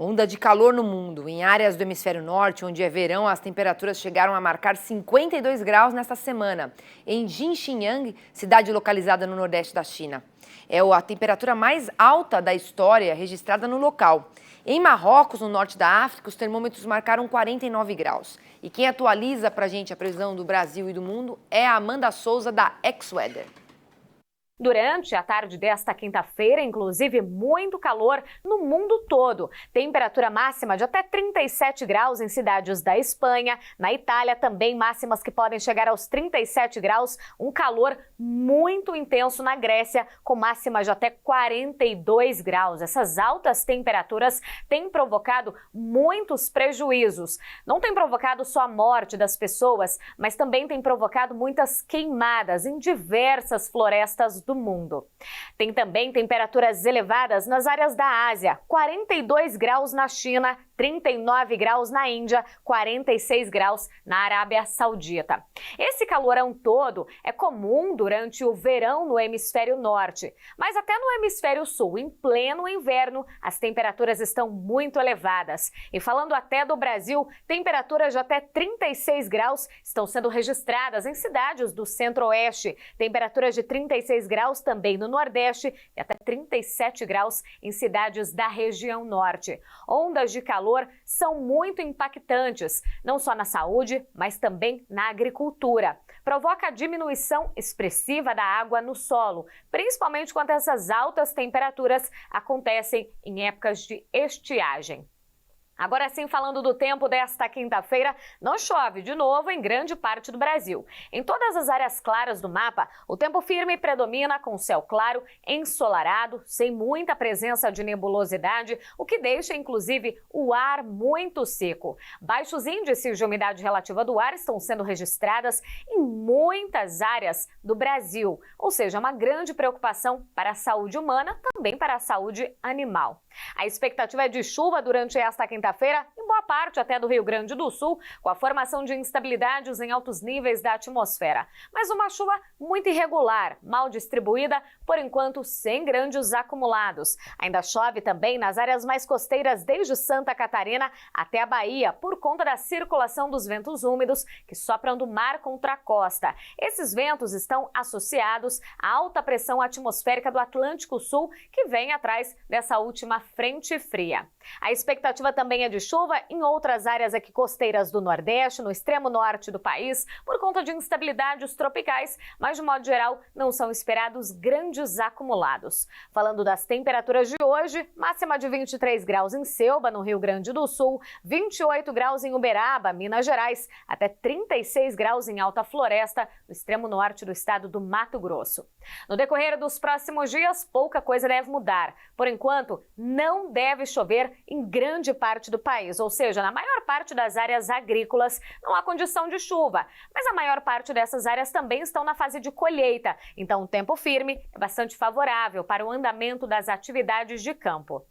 [SPEAKER 9] Onda de calor no mundo. Em áreas do hemisfério norte, onde é verão, as temperaturas chegaram a marcar 52 graus nesta semana. Em Jinxinyang, cidade localizada no nordeste da China. É a temperatura mais alta da história registrada no local. Em Marrocos, no norte da África, os termômetros marcaram 49 graus. E quem atualiza pra gente a previsão do Brasil e do mundo é a Amanda Souza, da Exweather.
[SPEAKER 21] Durante a tarde desta quinta-feira, inclusive, muito calor no mundo todo. Temperatura máxima de até 37 graus em cidades da Espanha. Na Itália, também máximas que podem chegar aos 37 graus. Um calor muito intenso na Grécia, com máxima de até 42 graus. Essas altas temperaturas têm provocado muitos prejuízos. Não tem provocado só a morte das pessoas, mas também tem provocado muitas queimadas em diversas florestas do mundo. Tem também temperaturas elevadas nas áreas da Ásia, 42 graus na China, 39 graus na Índia, 46 graus na Arábia Saudita. Esse calorão todo é comum durante o verão no hemisfério norte, mas até no hemisfério sul, em pleno inverno, as temperaturas estão muito elevadas. E falando até do Brasil, temperaturas de até 36 graus estão sendo registradas em cidades do centro-oeste, temperaturas de 36 graus também no nordeste e até 37 graus em cidades da região norte. Ondas de calor são muito impactantes, não só na saúde, mas também na agricultura. Provoca a diminuição expressiva da água no solo, principalmente quando essas altas temperaturas acontecem em épocas de estiagem. Agora sim, falando do tempo desta quinta-feira, não chove de novo em grande parte do Brasil. Em todas as áreas claras do mapa, o tempo firme predomina com céu claro, ensolarado, sem muita presença de nebulosidade, o que deixa, inclusive, o ar muito seco. Baixos índices de umidade relativa do ar estão sendo registradas em muitas áreas do Brasil, ou seja, uma grande preocupação para a saúde humana, também para a saúde animal. A expectativa é de chuva durante esta quinta-feira em boa parte até do Rio Grande do Sul, com a formação de instabilidades em altos níveis da atmosfera. Mas uma chuva muito irregular, mal distribuída, por enquanto sem grandes acumulados. Ainda chove também nas áreas mais costeiras desde Santa Catarina até a Bahia, por conta da circulação dos ventos úmidos que sopram do mar contra a costa. Esses ventos estão associados à alta pressão atmosférica do Atlântico Sul, que vem atrás dessa última frente fria. A expectativa também é de chuva em outras áreas aqui costeiras do Nordeste, no extremo norte do país, por conta de instabilidades tropicais, mas de modo geral não são esperados grandes acumulados. Falando das temperaturas de hoje, máxima de 23 graus em Selba, no Rio Grande do Sul, 28 graus em Uberaba, Minas Gerais, até 36 graus em Alta Floresta, no extremo norte do estado do Mato Grosso. No decorrer dos próximos dias, pouca coisa deve mudar. Por enquanto, não deve chover em grande parte do país, ou seja, na maior parte das áreas agrícolas não há condição de chuva, mas a maior parte dessas áreas também estão na fase de colheita, então o tempo firme é bastante favorável para o andamento das atividades de campo.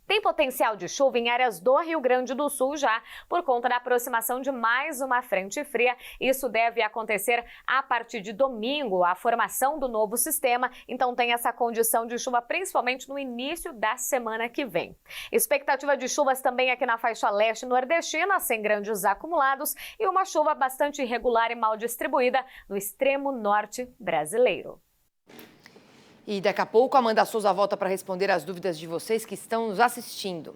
[SPEAKER 21] Tem potencial de chuva em áreas do Rio Grande do Sul já, por conta da aproximação de mais uma frente fria. Isso deve acontecer a partir de domingo, a formação do novo sistema. Então tem essa condição de chuva principalmente no início da semana que vem. Expectativa de chuvas também aqui na faixa leste nordestina, sem grandes acumulados, e uma chuva bastante irregular e mal distribuída no extremo norte brasileiro.
[SPEAKER 9] E daqui a pouco a Amanda Souza volta para responder as dúvidas de vocês que estão nos assistindo.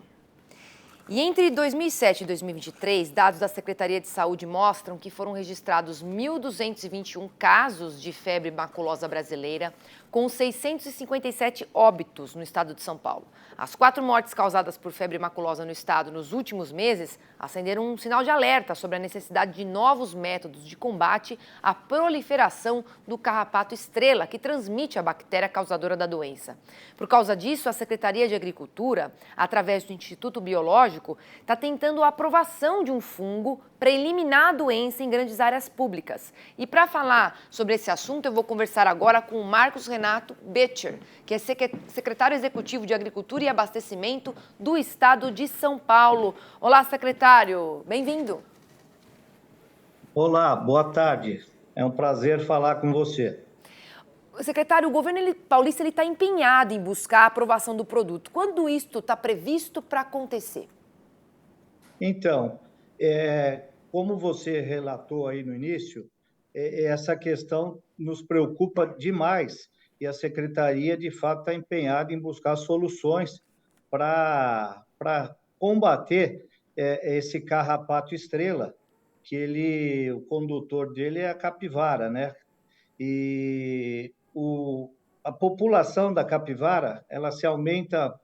[SPEAKER 9] E entre 2007 e 2023, dados da Secretaria de Saúde mostram que foram registrados 1.221 casos de febre maculosa brasileira, com 657 óbitos no estado de São Paulo. As 4 mortes causadas por febre maculosa no estado nos últimos meses acenderam um sinal de alerta sobre a necessidade de novos métodos de combate à proliferação do carrapato estrela, que transmite a bactéria causadora da doença. Por causa disso, a Secretaria de Agricultura, através do Instituto Biológico, está tentando a aprovação de um fungo para eliminar a doença em grandes áreas públicas. E para falar sobre esse assunto, eu vou conversar agora com o Marcos Renato Betcher, que é secretário executivo de Agricultura e Abastecimento do Estado de São Paulo. Olá, secretário, bem-vindo.
[SPEAKER 2] Olá, boa tarde. É um prazer falar com você.
[SPEAKER 9] Secretário, o governo paulista está empenhado em buscar a aprovação do produto. Quando isto está previsto para acontecer?
[SPEAKER 2] Então, como você relatou aí no início, essa questão nos preocupa demais e a Secretaria, de fato, está empenhada em buscar soluções para combater esse carrapato estrela, que o condutor dele é a capivara, né? E a população da capivara, ela se aumenta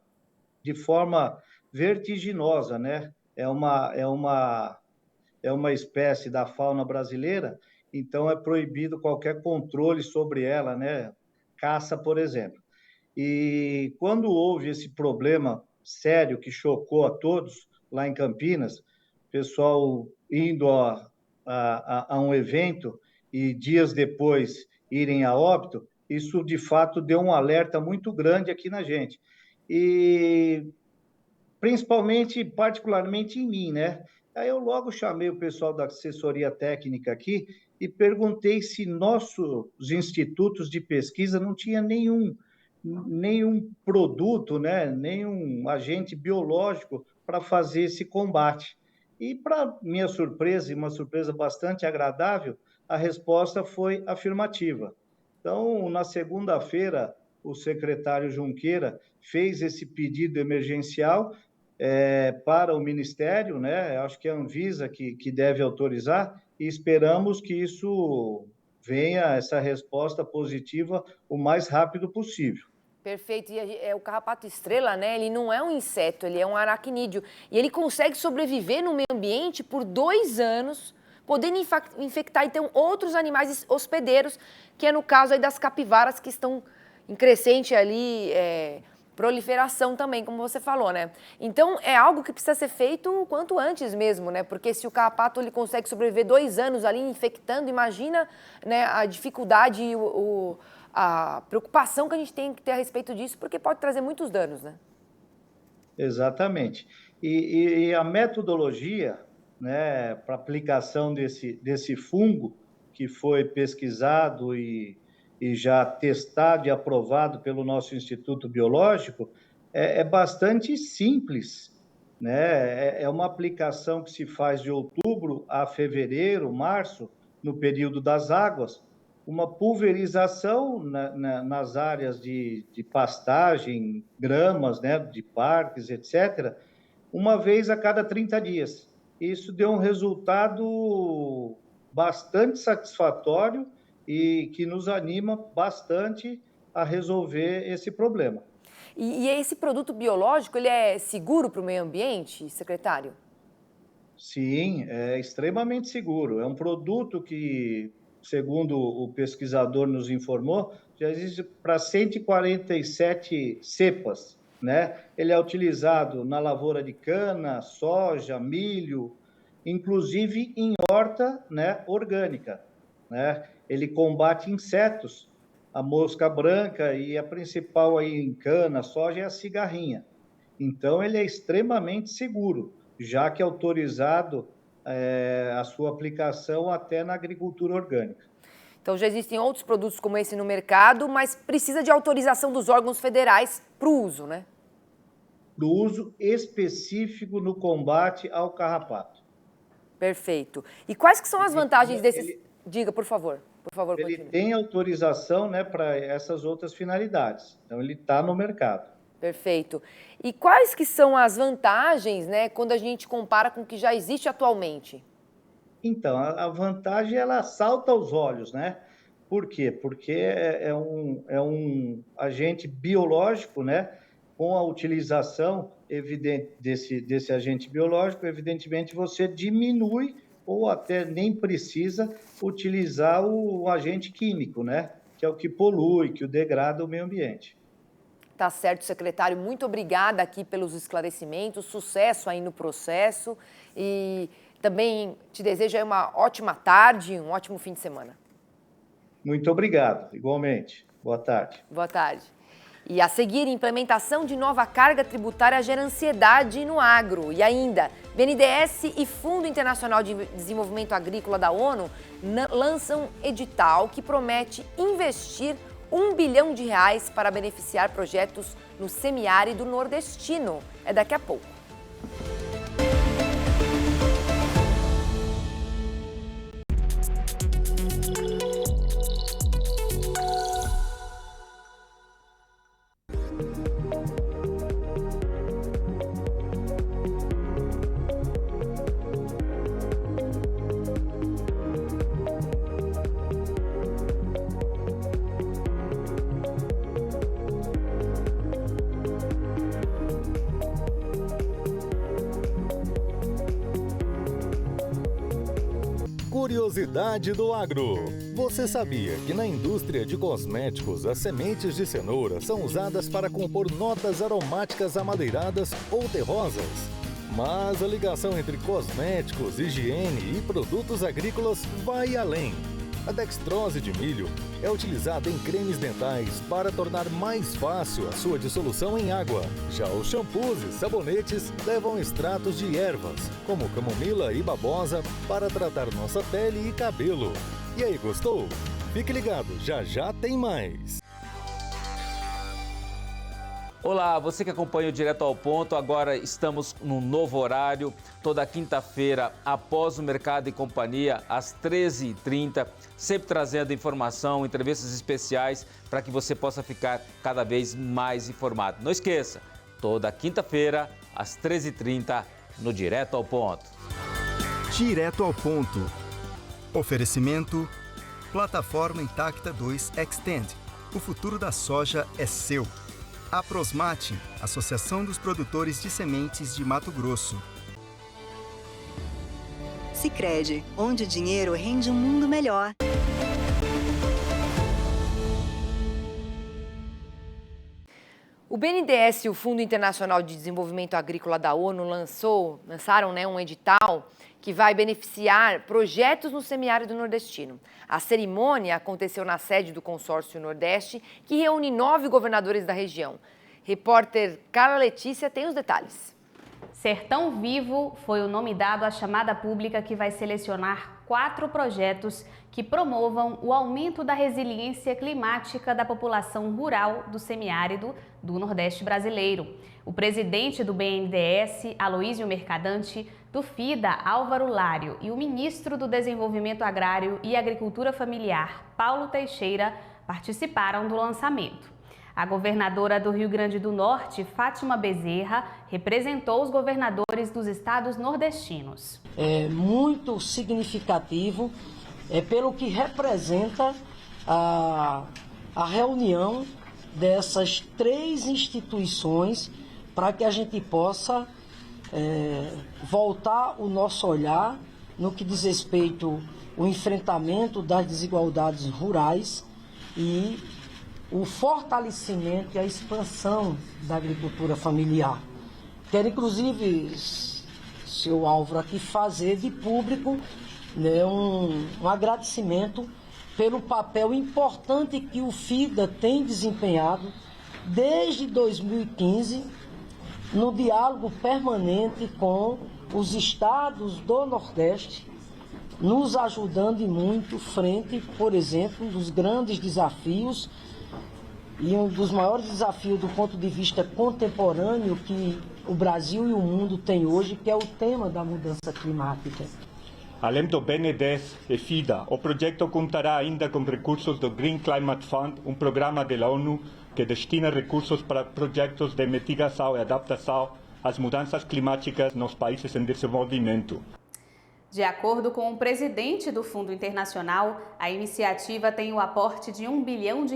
[SPEAKER 2] de forma vertiginosa, né? É uma espécie da fauna brasileira, então é proibido qualquer controle sobre ela, né? Caça, por exemplo. E quando houve esse problema sério que chocou a todos lá em Campinas, o pessoal indo a um evento e dias depois irem a óbito, isso de fato deu um alerta muito grande aqui na gente. E particularmente em mim, né? Aí eu logo chamei o pessoal da assessoria técnica aqui e perguntei se nossos institutos de pesquisa não tinha nenhum produto, né? Nenhum agente biológico para fazer esse combate. E, para minha surpresa, e uma surpresa bastante agradável, a resposta foi afirmativa. Então, na segunda-feira, o secretário Junqueira fez esse pedido emergencial para o Ministério, né? Acho que é a Anvisa que deve autorizar, e esperamos que isso venha, essa resposta positiva, o mais rápido possível.
[SPEAKER 9] Perfeito. E o carrapato estrela, né? Ele não é um inseto, ele é um aracnídeo. E ele consegue sobreviver no meio ambiente por 2 anos, podendo infectar, então, outros animais hospedeiros, que é no caso aí das capivaras, que estão em crescente ali, proliferação também, como você falou, né? Então, é algo que precisa ser feito o quanto antes mesmo, né? Porque se o carrapato ele consegue sobreviver 2 anos ali infectando, imagina, né, a dificuldade e a preocupação que a gente tem que ter a respeito disso, porque pode trazer muitos danos, né?
[SPEAKER 2] Exatamente. E a metodologia, né, para aplicação desse fungo, que foi pesquisado e já testado e aprovado pelo nosso Instituto Biológico, é bastante simples, né? É uma aplicação que se faz de outubro a fevereiro, março, no período das águas, uma pulverização nas áreas de pastagem, gramas, né, de parques, etc., uma vez a cada 30 dias. Isso deu um resultado bastante satisfatório e que nos anima bastante a resolver esse problema.
[SPEAKER 9] E esse produto biológico, ele é seguro para o meio ambiente, secretário?
[SPEAKER 2] Sim, é extremamente seguro. É um produto que, segundo o pesquisador nos informou, já existe para 147 cepas, né? Ele é utilizado na lavoura de cana, soja, milho, inclusive em horta, né, orgânica, né? Ele combate insetos, a mosca branca, e a principal aí em cana, soja, é a cigarrinha. Então, ele é extremamente seguro, já que é autorizado a sua aplicação até na agricultura orgânica.
[SPEAKER 9] Então, já existem outros produtos como esse no mercado, mas precisa de autorização dos órgãos federais para o uso, né?
[SPEAKER 2] Para o uso específico no combate ao carrapato.
[SPEAKER 9] Perfeito. E quais que são as vantagens desses... Diga, por favor.
[SPEAKER 2] Ele tem autorização, né, para essas outras finalidades. Então, ele está no mercado.
[SPEAKER 9] Perfeito. E quais que são as vantagens, né, quando a gente compara com o que já existe atualmente?
[SPEAKER 2] Então, a vantagem, ela salta aos olhos, né? Por quê? Porque é um agente biológico, né? Com a utilização evidente desse agente biológico, evidentemente, você diminui ou até nem precisa utilizar o agente químico, né? Que é o que polui, que o degrada o meio ambiente.
[SPEAKER 9] Tá certo, secretário. Muito obrigada aqui pelos esclarecimentos. Sucesso aí no processo. E também te desejo aí uma ótima tarde, um ótimo fim de semana.
[SPEAKER 2] Muito obrigado, igualmente. Boa tarde.
[SPEAKER 9] Boa tarde. E a seguir, implementação de nova carga tributária gera ansiedade no agro. E ainda, BNDES e Fundo Internacional de Desenvolvimento Agrícola da ONU lançam edital que promete investir R$1 bilhão para beneficiar projetos no semiárido nordestino. É daqui a pouco.
[SPEAKER 8] Curiosidade do agro. Você sabia que na indústria de cosméticos as sementes de cenoura são usadas para compor notas aromáticas amadeiradas ou terrosas? Mas a ligação entre cosméticos, higiene e produtos agrícolas vai além. A dextrose de milho é utilizada em cremes dentais para tornar mais fácil a sua dissolução em água. Já os shampoos e sabonetes levam extratos de ervas, como camomila e babosa, para tratar nossa pele e cabelo. E aí, gostou? Fique ligado, já já tem mais!
[SPEAKER 3] Olá, você que acompanha o Direto ao Ponto, agora estamos num novo horário, toda quinta-feira, após o Mercado e Companhia, às 13h30, sempre trazendo informação, entrevistas especiais, para que você possa ficar cada vez mais informado. Não esqueça, toda quinta-feira, às 13h30, no Direto ao Ponto.
[SPEAKER 22] Direto ao Ponto. Oferecimento, Plataforma Intacta 2 Extend. O futuro da soja é seu. A Prosmate, Associação dos Produtores de Sementes de Mato Grosso.
[SPEAKER 23] Sicredi, onde o dinheiro rende um mundo melhor.
[SPEAKER 9] O BNDES e o Fundo Internacional de Desenvolvimento Agrícola da ONU lançaram um edital que vai beneficiar projetos no semiárido nordestino. A cerimônia aconteceu na sede do Consórcio Nordeste, que reúne 9 governadores da região. Repórter Carla Letícia tem os detalhes.
[SPEAKER 7] Sertão Vivo foi o nome dado à chamada pública que vai selecionar 4 projetos que promovam o aumento da resiliência climática da população rural do semiárido do Nordeste brasileiro. O presidente do BNDES, Aloísio Mercadante, do FIDA, Álvaro Lário, e o ministro do Desenvolvimento Agrário e Agricultura Familiar, Paulo Teixeira, participaram do lançamento. A governadora do Rio Grande do Norte, Fátima Bezerra, representou os governadores dos estados nordestinos.
[SPEAKER 24] É muito significativo, pelo que representa a reunião dessas 3 instituições para que a gente possa voltar o nosso olhar no que diz respeito ao enfrentamento das desigualdades rurais e o fortalecimento e a expansão da agricultura familiar. Quero, inclusive, seu Álvaro, aqui fazer de público um agradecimento pelo papel importante que o FIDA tem desempenhado desde 2015 no diálogo permanente com os estados do Nordeste, nos ajudando e muito frente, por exemplo, dos grandes desafios e um dos maiores desafios do ponto de vista contemporâneo que o Brasil e o mundo têm hoje, que é o tema da mudança climática.
[SPEAKER 25] Além do BNDES e FIDA, o projeto contará ainda com recursos do Green Climate Fund, um programa da ONU que destina recursos para projetos de mitigação e adaptação às mudanças climáticas nos países em desenvolvimento.
[SPEAKER 7] De acordo com o presidente do Fundo Internacional, a iniciativa tem o aporte de R$1 bilhão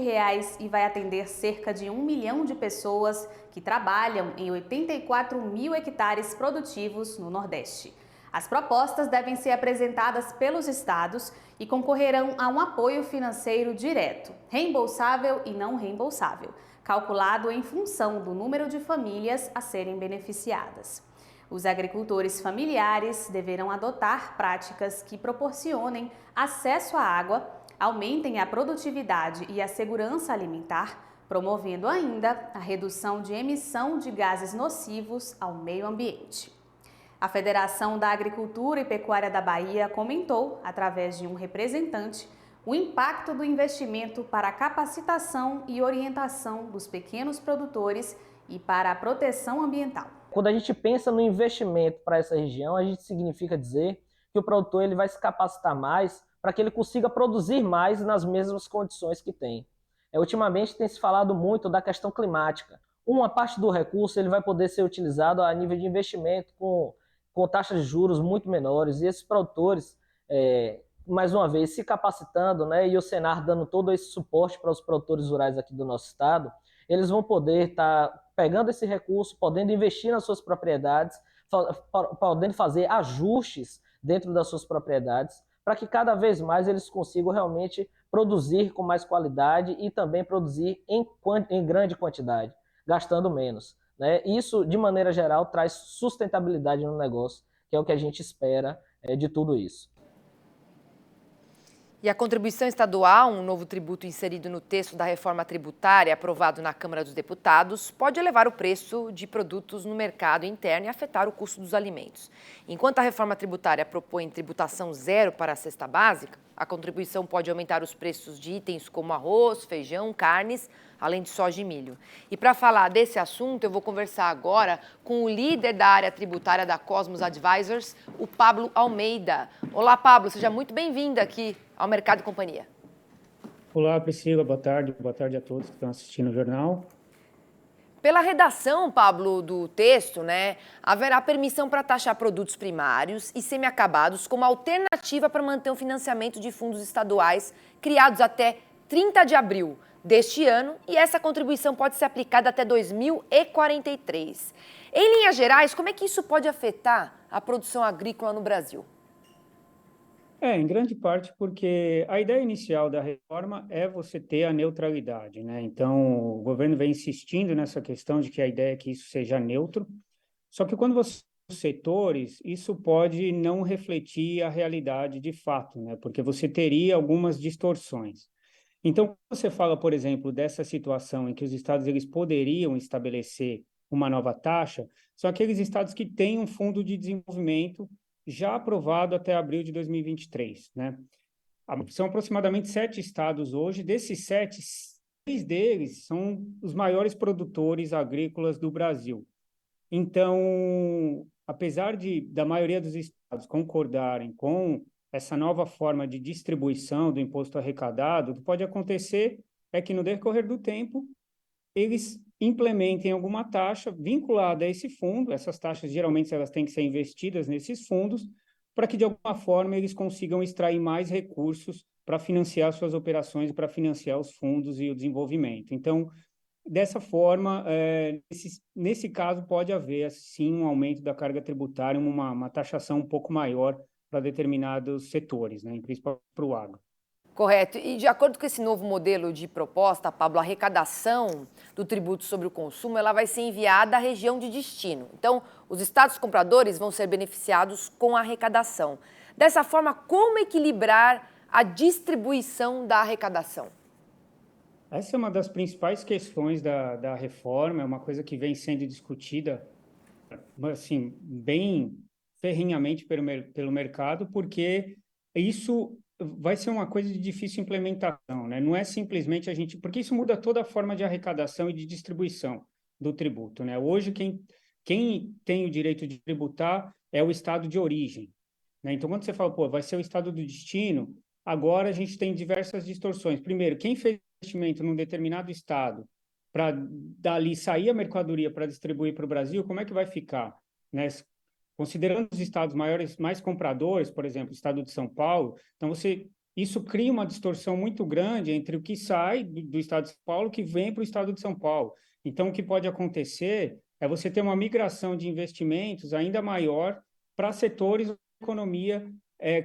[SPEAKER 7] e vai atender cerca de 1 milhão de pessoas que trabalham em 84 mil hectares produtivos no Nordeste. As propostas devem ser apresentadas pelos estados e concorrerão a um apoio financeiro direto, reembolsável e não reembolsável, calculado em função do número de famílias a serem beneficiadas. Os agricultores familiares deverão adotar práticas que proporcionem acesso à água, aumentem a produtividade e a segurança alimentar, promovendo ainda a redução de emissão de gases nocivos ao meio ambiente. A Federação da Agricultura e Pecuária da Bahia comentou, através de um representante, o impacto do investimento para a capacitação e orientação dos pequenos produtores e para a proteção ambiental.
[SPEAKER 26] Quando a gente pensa no investimento para essa região, a gente significa dizer que o produtor ele vai se capacitar mais para que ele consiga produzir mais nas mesmas condições que tem. Ultimamente tem se falado muito da questão climática. Uma parte do recurso ele vai poder ser utilizado a nível de investimento com taxas de juros muito menores, e esses produtores, mais uma vez, se capacitando, e o Senar dando todo esse suporte para os produtores rurais aqui do nosso estado, eles vão poder estar pegando esse recurso, podendo investir nas suas propriedades, podendo fazer ajustes dentro das suas propriedades, para que cada vez mais eles consigam realmente produzir com mais qualidade e também produzir em grande quantidade, gastando menos. Isso, de maneira geral, traz sustentabilidade no negócio, que é o que a gente espera de tudo isso.
[SPEAKER 9] E a contribuição estadual, um novo tributo inserido no texto da reforma tributária aprovado na Câmara dos Deputados, pode elevar o preço de produtos no mercado interno e afetar o custo dos alimentos. Enquanto a reforma tributária propõe tributação zero para a cesta básica, a contribuição pode aumentar os preços de itens como arroz, feijão, carnes, além de soja e milho. E para falar desse assunto, eu vou conversar agora com o líder da área tributária da Cosmos Advisors, o Pablo Almeida. Olá, Pablo, seja muito bem-vindo aqui ao Mercado e Companhia.
[SPEAKER 4] Olá, Priscila, boa tarde a todos que estão assistindo o jornal.
[SPEAKER 9] Pela redação, Pablo, do texto, haverá permissão para taxar produtos primários e semiacabados como alternativa para manter o financiamento de fundos estaduais criados até 30 de abril deste ano, e essa contribuição pode ser aplicada até 2043. Em linhas gerais, como é que isso pode afetar a produção agrícola no Brasil?
[SPEAKER 4] Em grande parte porque a ideia inicial da reforma é você ter a neutralidade, Então, o governo vem insistindo nessa questão de que a ideia é que isso seja neutro, só que quando você tem setores, isso pode não refletir a realidade de fato, Porque você teria algumas distorções. Então, quando você fala, por exemplo, dessa situação em que os estados eles poderiam estabelecer uma nova taxa, são aqueles estados que têm um fundo de desenvolvimento já aprovado até abril de 2023, São aproximadamente 7 estados hoje. Desses 7, 6 deles são os maiores produtores agrícolas do Brasil. Então, apesar da maioria dos estados concordarem com essa nova forma de distribuição do imposto arrecadado, o que pode acontecer é que, no decorrer do tempo, eles implementem alguma taxa vinculada a esse fundo. Essas taxas, geralmente, elas têm que ser investidas nesses fundos para que, de alguma forma, eles consigam extrair mais recursos para financiar suas operações, para financiar os fundos e o desenvolvimento. Então, dessa forma, nesse caso, pode haver, sim, um aumento da carga tributária, uma taxação um pouco maior para determinados setores, principalmente para o agro.
[SPEAKER 9] Correto. E de acordo com esse novo modelo de proposta, Pablo, a arrecadação do tributo sobre o consumo ela vai ser enviada à região de destino. Então, os estados compradores vão ser beneficiados com a arrecadação. Dessa forma, como equilibrar a distribuição da arrecadação?
[SPEAKER 4] Essa é uma das principais questões da reforma, é uma coisa que vem sendo discutida, assim, bem ferrenhamente pelo mercado, porque isso vai ser uma coisa de difícil implementação, Não é simplesmente porque isso muda toda a forma de arrecadação e de distribuição do tributo, Hoje, quem tem o direito de tributar é o estado de origem, Então, quando você fala, vai ser o estado do destino, agora a gente tem diversas distorções. Primeiro, quem fez investimento num determinado estado para dali sair a mercadoria para distribuir para o Brasil, como é que vai ficar, Considerando os estados mais compradores, por exemplo, o estado de São Paulo, então isso cria uma distorção muito grande entre o que sai do estado de São Paulo que vem para o estado de São Paulo. Então, o que pode acontecer é você ter uma migração de investimentos ainda maior para setores onde a economia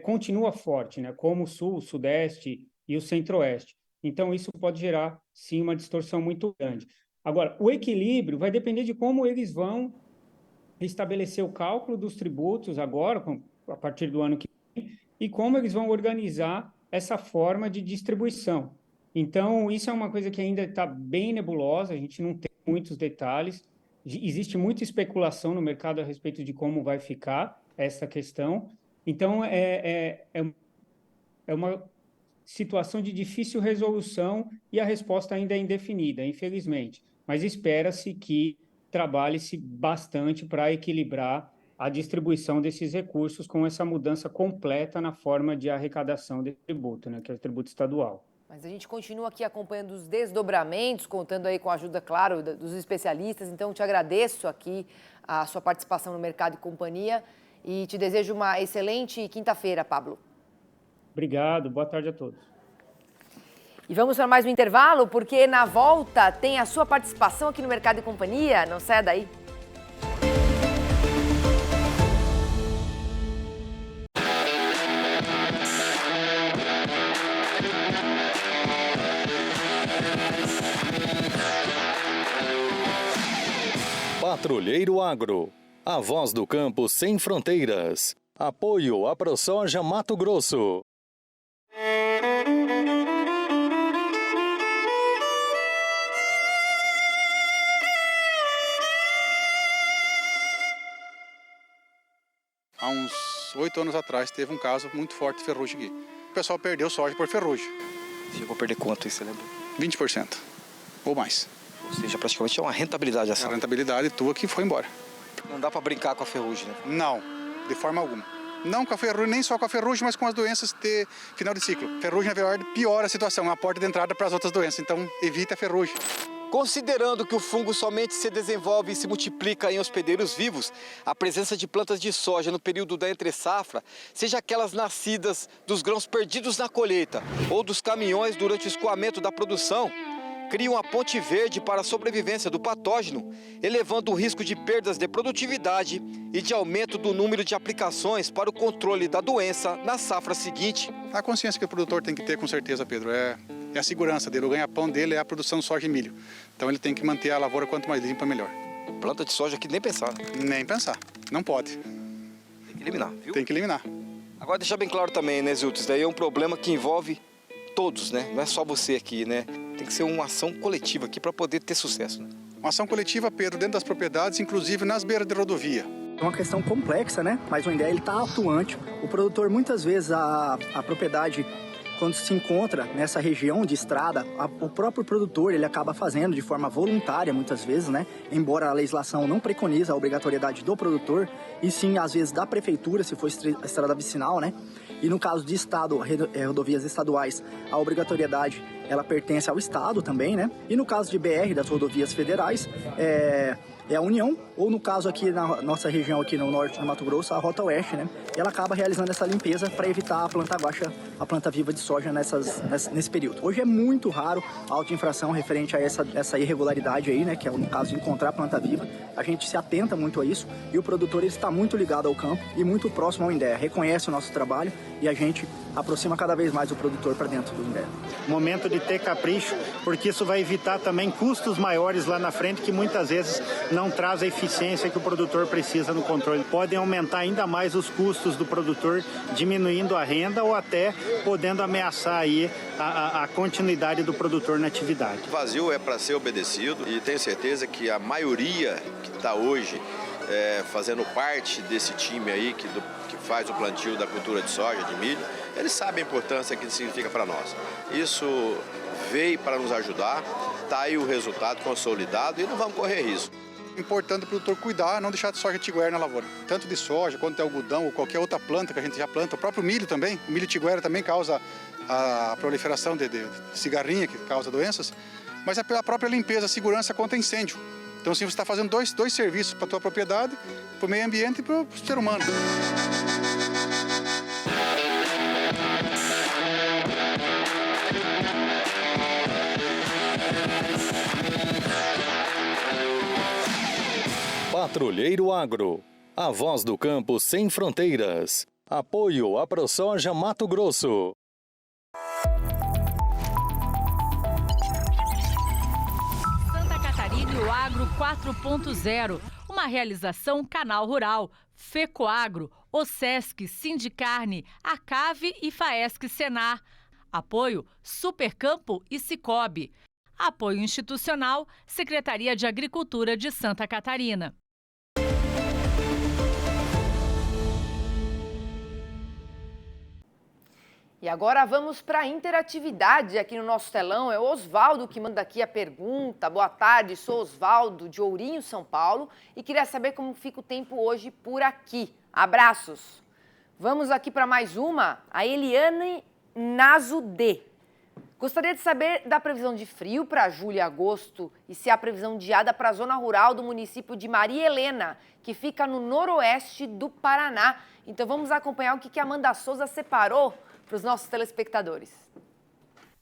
[SPEAKER 4] continua forte, como o Sul, o Sudeste e o Centro-Oeste. Então, isso pode gerar, sim, uma distorção muito grande. Agora, o equilíbrio vai depender de como eles vão estabelecer o cálculo dos tributos agora, a partir do ano que vem, e como eles vão organizar essa forma de distribuição. Então, isso é uma coisa que ainda está bem nebulosa, a gente não tem muitos detalhes, existe muita especulação no mercado a respeito de como vai ficar essa questão. Então, é uma situação de difícil resolução e a resposta ainda é indefinida, infelizmente. Mas espera-se que trabalhe-se bastante para equilibrar a distribuição desses recursos com essa mudança completa na forma de arrecadação desse tributo, que é o tributo estadual.
[SPEAKER 9] Mas a gente continua aqui acompanhando os desdobramentos, contando aí com a ajuda, claro, dos especialistas. Então, te agradeço aqui a sua participação no Mercado e Companhia e te desejo uma excelente quinta-feira, Pablo.
[SPEAKER 4] Obrigado, boa tarde a todos.
[SPEAKER 9] E vamos para mais um intervalo, porque na volta tem a sua participação aqui no Mercado e Companhia. Não saia daí.
[SPEAKER 8] Patrulheiro Agro, a voz do campo sem fronteiras. Apoio à ProSoja Mato Grosso.
[SPEAKER 1] 8 anos atrás teve um caso muito forte de ferrugem aqui. O pessoal perdeu soja por ferrugem.
[SPEAKER 5] Chegou a perder quanto aí, você lembra?
[SPEAKER 1] 20% ou mais.
[SPEAKER 5] Ou seja, praticamente é uma rentabilidade essa.
[SPEAKER 1] A rentabilidade tua que foi embora.
[SPEAKER 5] Não dá para brincar com a ferrugem, né?
[SPEAKER 1] Não, de forma alguma. Não com a ferrugem, nem só com a ferrugem, mas com as doenças de final de ciclo. Ferrugem, na verdade, piora a situação, é uma porta de entrada para as outras doenças, então evita a ferrugem.
[SPEAKER 5] Considerando que o fungo somente se desenvolve e se multiplica em hospedeiros vivos, a presença de plantas de soja no período da entre-safra, seja aquelas nascidas dos grãos perdidos na colheita ou dos caminhões durante o escoamento da produção, cria uma ponte verde para a sobrevivência do patógeno, elevando o risco de perdas de produtividade e de aumento do número de aplicações para o controle da doença na safra seguinte.
[SPEAKER 1] A consciência que o produtor tem que ter, com certeza, Pedro, é a segurança dele. O ganha-pão dele é a produção de soja e milho. Então ele tem que manter a lavoura quanto mais limpa, melhor.
[SPEAKER 5] Planta de soja que nem pensar.
[SPEAKER 1] Nem pensar. Não pode.
[SPEAKER 5] Tem que eliminar, viu?
[SPEAKER 1] Tem que eliminar.
[SPEAKER 5] Agora, deixar bem claro também, né, Zilton? Isso daí é um problema que envolve todos, né? Não é só você aqui, né? Tem que ser uma ação coletiva aqui para poder ter sucesso, né?
[SPEAKER 1] Uma ação coletiva, Pedro, dentro das propriedades, inclusive nas beiras de rodovia.
[SPEAKER 10] É uma questão complexa, né? Mas o INDEA está atuante. O produtor, muitas vezes, a propriedade, quando se encontra nessa região de estrada, o próprio produtor ele acaba fazendo de forma voluntária, muitas vezes, né? Embora a legislação não preconize a obrigatoriedade do produtor, e sim, às vezes, da prefeitura, se for estrada vicinal, né? E no caso de estado, rodovias estaduais, a obrigatoriedade ela pertence ao estado também, né? E no caso de BR, das rodovias federais, é a União, ou no caso aqui na nossa região aqui no norte do Mato Grosso, a Rota Oeste, né? E ela acaba realizando essa limpeza para evitar a planta baixa, a planta viva de soja nesse período. Hoje é muito raro a auto-infração referente a essa irregularidade aí, né? Que é no caso de encontrar a planta viva. A gente se atenta muito a isso e o produtor ele está muito ligado ao campo e muito próximo ao INDEA. Reconhece o nosso trabalho e a gente aproxima cada vez mais o produtor para dentro do INDEA.
[SPEAKER 11] Momento de ter capricho, porque isso vai evitar também custos maiores lá na frente que muitas vezes não traz a eficiência que o produtor precisa no controle. Podem aumentar ainda mais os custos do produtor, diminuindo a renda ou até podendo ameaçar aí a continuidade do produtor na atividade.
[SPEAKER 12] O vazio é para ser obedecido e tenho certeza que a maioria que está hoje fazendo parte desse time aí que faz o plantio da cultura de soja, de milho, eles sabem a importância que isso significa para nós. Isso veio para nos ajudar, está aí o resultado consolidado e não vamos correr risco.
[SPEAKER 1] Importante o produtor cuidar, não deixar de soja tiguera na lavoura. Tanto de soja, quanto de algodão ou qualquer outra planta que a gente já planta. O próprio milho também. O milho tiguera também causa a proliferação de cigarrinha, que causa doenças. Mas é pela própria limpeza, a segurança contra incêndio. Então, assim, você está fazendo dois serviços para a tua propriedade, para o meio ambiente e para o ser humano.
[SPEAKER 8] Patrulheiro Agro, a voz do campo sem fronteiras. Apoio à ProSoja Mato Grosso.
[SPEAKER 19] Santa Catarina e o Agro 4.0, uma realização Canal Rural, FECOAGRO, OSESC, Sindicarne, ACAVE e FAESC Senar. Apoio Supercampo e Cicobi. Apoio institucional, Secretaria de Agricultura de Santa Catarina.
[SPEAKER 9] E agora vamos para a interatividade aqui no nosso telão. É o Osvaldo que manda aqui a pergunta. Boa tarde, sou Osvaldo de Ourinho, São Paulo, e queria saber como fica o tempo hoje por aqui. Abraços. Vamos aqui para mais uma, a Eliane Nazudê. Gostaria de saber da previsão de frio para julho e agosto e se há previsão de geada para a zona rural do município de Maria Helena, que fica no noroeste do Paraná. Então vamos acompanhar o que a Amanda Souza separou para os nossos telespectadores.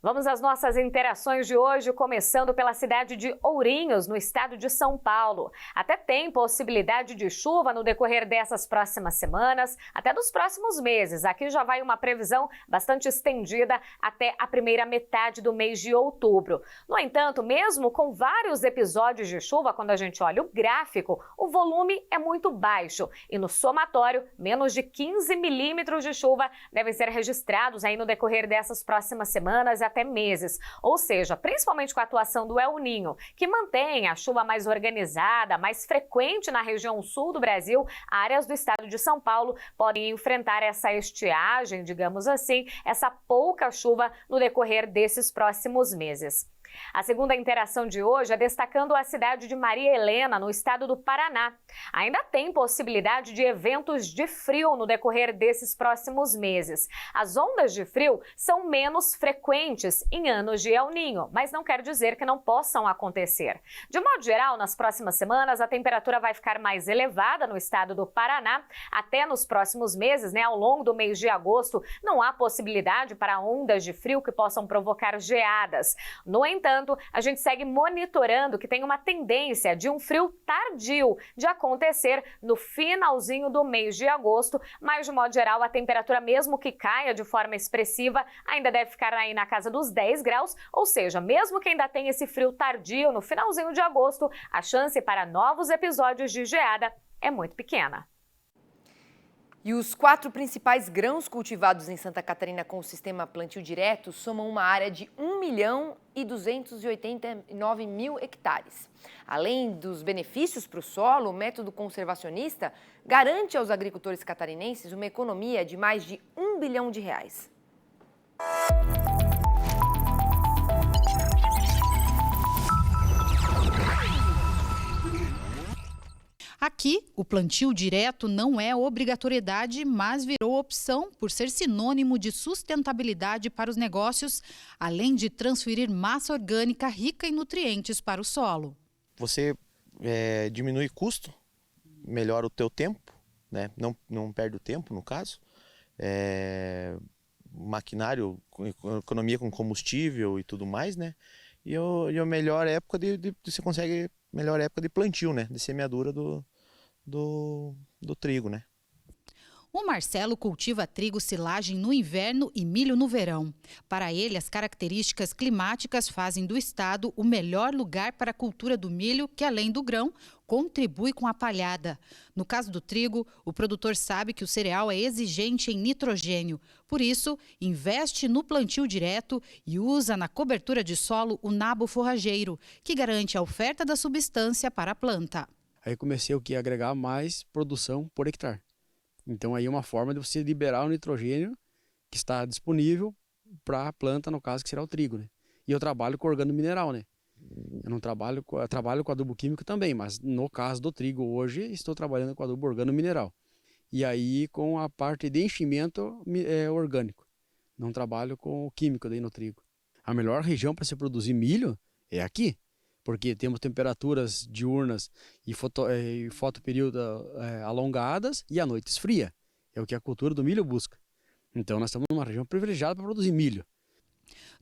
[SPEAKER 21] Vamos às nossas interações de hoje, começando pela cidade de Ourinhos, no estado de São Paulo. Até tem possibilidade de chuva no decorrer dessas próximas semanas, até dos próximos meses. Aqui já vai uma previsão bastante estendida até a primeira metade do mês de outubro. No entanto, mesmo com vários episódios de chuva, quando a gente olha o gráfico, o volume é muito baixo. E no somatório, menos de 15 milímetros de chuva devem ser registrados aí no decorrer dessas próximas semanas, até até meses. Ou seja, principalmente com a atuação do El Niño, que mantém a chuva mais organizada, mais frequente na região sul do Brasil, áreas do estado de São Paulo podem enfrentar essa estiagem, digamos assim, essa pouca chuva no decorrer desses próximos meses. A segunda interação de hoje é destacando a cidade de Maria Helena, no estado do Paraná. Ainda tem possibilidade de eventos de frio no decorrer desses próximos meses. As ondas de frio são menos frequentes em anos de El Niño, mas não quer dizer que não possam acontecer. De modo geral, nas próximas semanas, a temperatura vai ficar mais elevada no estado do Paraná. Até nos próximos meses, ao longo do mês de agosto, não há possibilidade para ondas de frio que possam provocar geadas. No entanto, a gente segue monitorando que tem uma tendência de um frio tardio de acontecer no finalzinho do mês de agosto, mas de modo geral a temperatura, mesmo que caia de forma expressiva, ainda deve ficar aí na casa dos 10 graus, ou seja, mesmo que ainda tenha esse frio tardio no finalzinho de agosto, a chance para novos episódios de geada é muito pequena.
[SPEAKER 9] E os 4 principais grãos cultivados em Santa Catarina com o sistema plantio direto somam uma área de 1.289.000 hectares. Além dos benefícios para o solo, o método conservacionista garante aos agricultores catarinenses uma economia de mais de R$1 bilhão.
[SPEAKER 6] Aqui, o plantio direto não é obrigatoriedade, mas virou opção por ser sinônimo de sustentabilidade para os negócios, além de transferir massa orgânica rica em nutrientes para o solo.
[SPEAKER 13] Você diminui custo, melhora o teu tempo, né? Não perde o tempo, no caso. Maquinário, economia com combustível e tudo mais, né? E a melhor época você consegue melhor época de plantio, né? De semeadura do trigo, né?
[SPEAKER 6] O Marcelo cultiva trigo silagem no inverno e milho no verão. Para ele, as características climáticas fazem do estado o melhor lugar para a cultura do milho, que além do grão, contribui com a palhada. No caso do trigo, o produtor sabe que o cereal é exigente em nitrogênio. Por isso, investe no plantio direto e usa na cobertura de solo o nabo forrageiro, que garante a oferta da substância para a planta.
[SPEAKER 14] Aí comecei a agregar mais produção por hectare. Então aí é uma forma de você liberar o nitrogênio que está disponível para a planta, no caso que será o trigo, né? E eu trabalho com organomineral, né? Eu trabalho com adubo químico também, mas no caso do trigo hoje estou trabalhando com adubo organomineral. E aí com a parte de enchimento orgânico. Não trabalho com o químico daí no trigo. A melhor região para se produzir milho é aqui, porque temos temperaturas diurnas e fotoperíodo alongadas e a noite esfria. É o que a cultura do milho busca. Então nós estamos numa região privilegiada para produzir milho.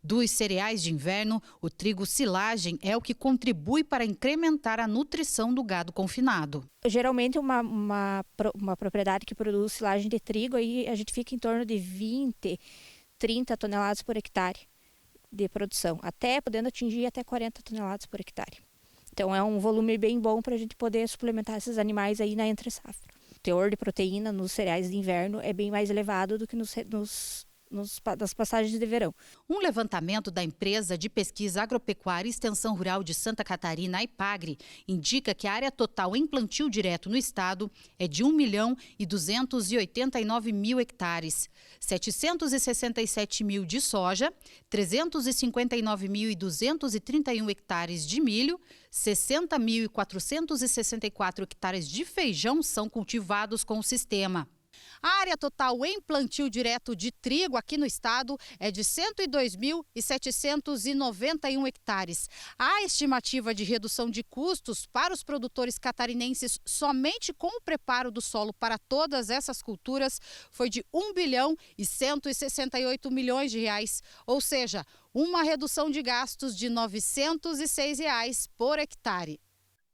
[SPEAKER 6] Dos cereais de inverno, o trigo silagem é o que contribui para incrementar a nutrição do gado confinado.
[SPEAKER 15] Geralmente uma propriedade que produz silagem de trigo, aí a gente fica em torno de 20, 30 toneladas por hectare de produção, até podendo atingir até 40 toneladas por hectare. Então é um volume bem bom para a gente poder suplementar esses animais aí na entre-safra. O teor de proteína nos cereais de inverno é bem mais elevado do que das passagens de verão.
[SPEAKER 6] Um levantamento da empresa de pesquisa agropecuária e extensão rural de Santa Catarina, a Ipagre, indica que a área total em plantio direto no estado é de 1.289.000 hectares, 767.000 de soja, 359.231 hectares de milho, 60.464 hectares de feijão são cultivados com o sistema. A área total em plantio direto de trigo aqui no estado é de 102.791 hectares. A estimativa de redução de custos para os produtores catarinenses somente com o preparo do solo para todas essas culturas foi de R$1.168 bilhões, ou seja, uma redução de gastos de R$906 por hectare.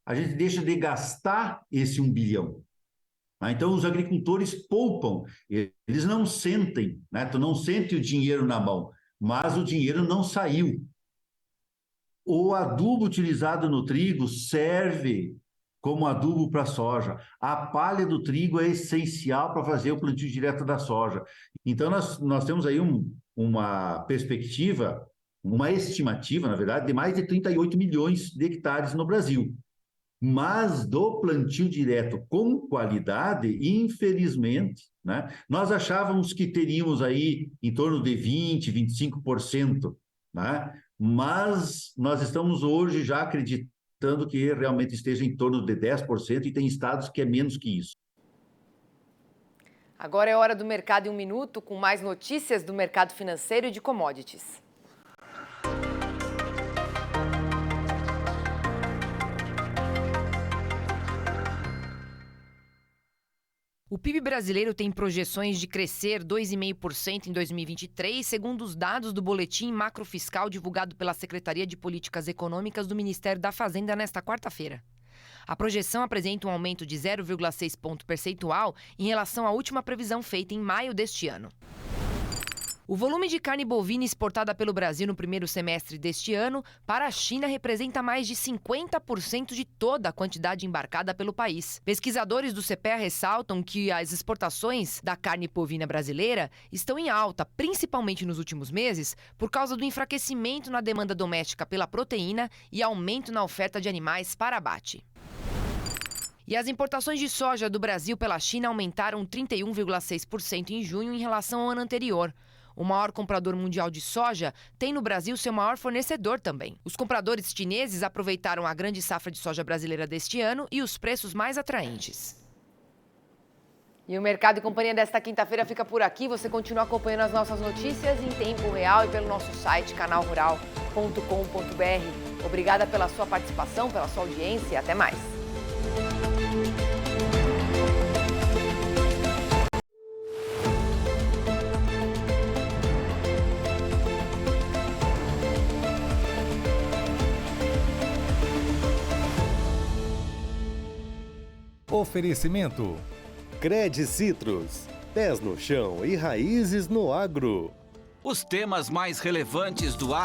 [SPEAKER 16] A gente deixa de gastar esse 1 bilhão. Então, os agricultores poupam, eles não sentem, né? Tu não sente o dinheiro na mão, mas o dinheiro não saiu. O adubo utilizado no trigo serve como adubo para a soja. A palha do trigo é essencial para fazer o plantio direto da soja. Então, nós temos aí uma perspectiva uma estimativa, na verdade, de mais de 38 milhões de hectares no Brasil. Mas do plantio direto com qualidade, infelizmente, né, nós achávamos que teríamos aí em torno de 20%, 25%, né, mas nós estamos hoje já acreditando que realmente esteja em torno de 10% e tem estados que é menos que isso.
[SPEAKER 9] Agora é hora do Mercado em um Minuto, com mais notícias do mercado financeiro e de commodities.
[SPEAKER 2] O PIB brasileiro tem projeções de crescer 2,5% em 2023, segundo os dados do boletim macrofiscal divulgado pela Secretaria de Políticas Econômicas do Ministério da Fazenda nesta quarta-feira. A projeção apresenta um aumento de 0,6 ponto percentual em relação à última previsão feita em maio deste ano. O volume de carne bovina exportada pelo Brasil no primeiro semestre deste ano para a China representa mais de 50% de toda a quantidade embarcada pelo país. Pesquisadores do CPEA ressaltam que as exportações da carne bovina brasileira estão em alta, principalmente nos últimos meses, por causa do enfraquecimento na demanda doméstica pela proteína e aumento na oferta de animais para abate. E as importações de soja do Brasil pela China aumentaram 31,6% em junho em relação ao ano anterior. O maior comprador mundial de soja tem no Brasil seu maior fornecedor também. Os compradores chineses aproveitaram a grande safra de soja brasileira deste ano e os preços mais atraentes.
[SPEAKER 9] E o Mercado e Companhia desta quinta-feira fica por aqui. Você continua acompanhando as nossas notícias em tempo real e pelo nosso site canalrural.com.br. Obrigada pela sua participação, pela sua audiência e até mais.
[SPEAKER 8] Oferecimento: Cred Citrus, pés no chão e raízes no agro.
[SPEAKER 3] Os temas mais relevantes do agro.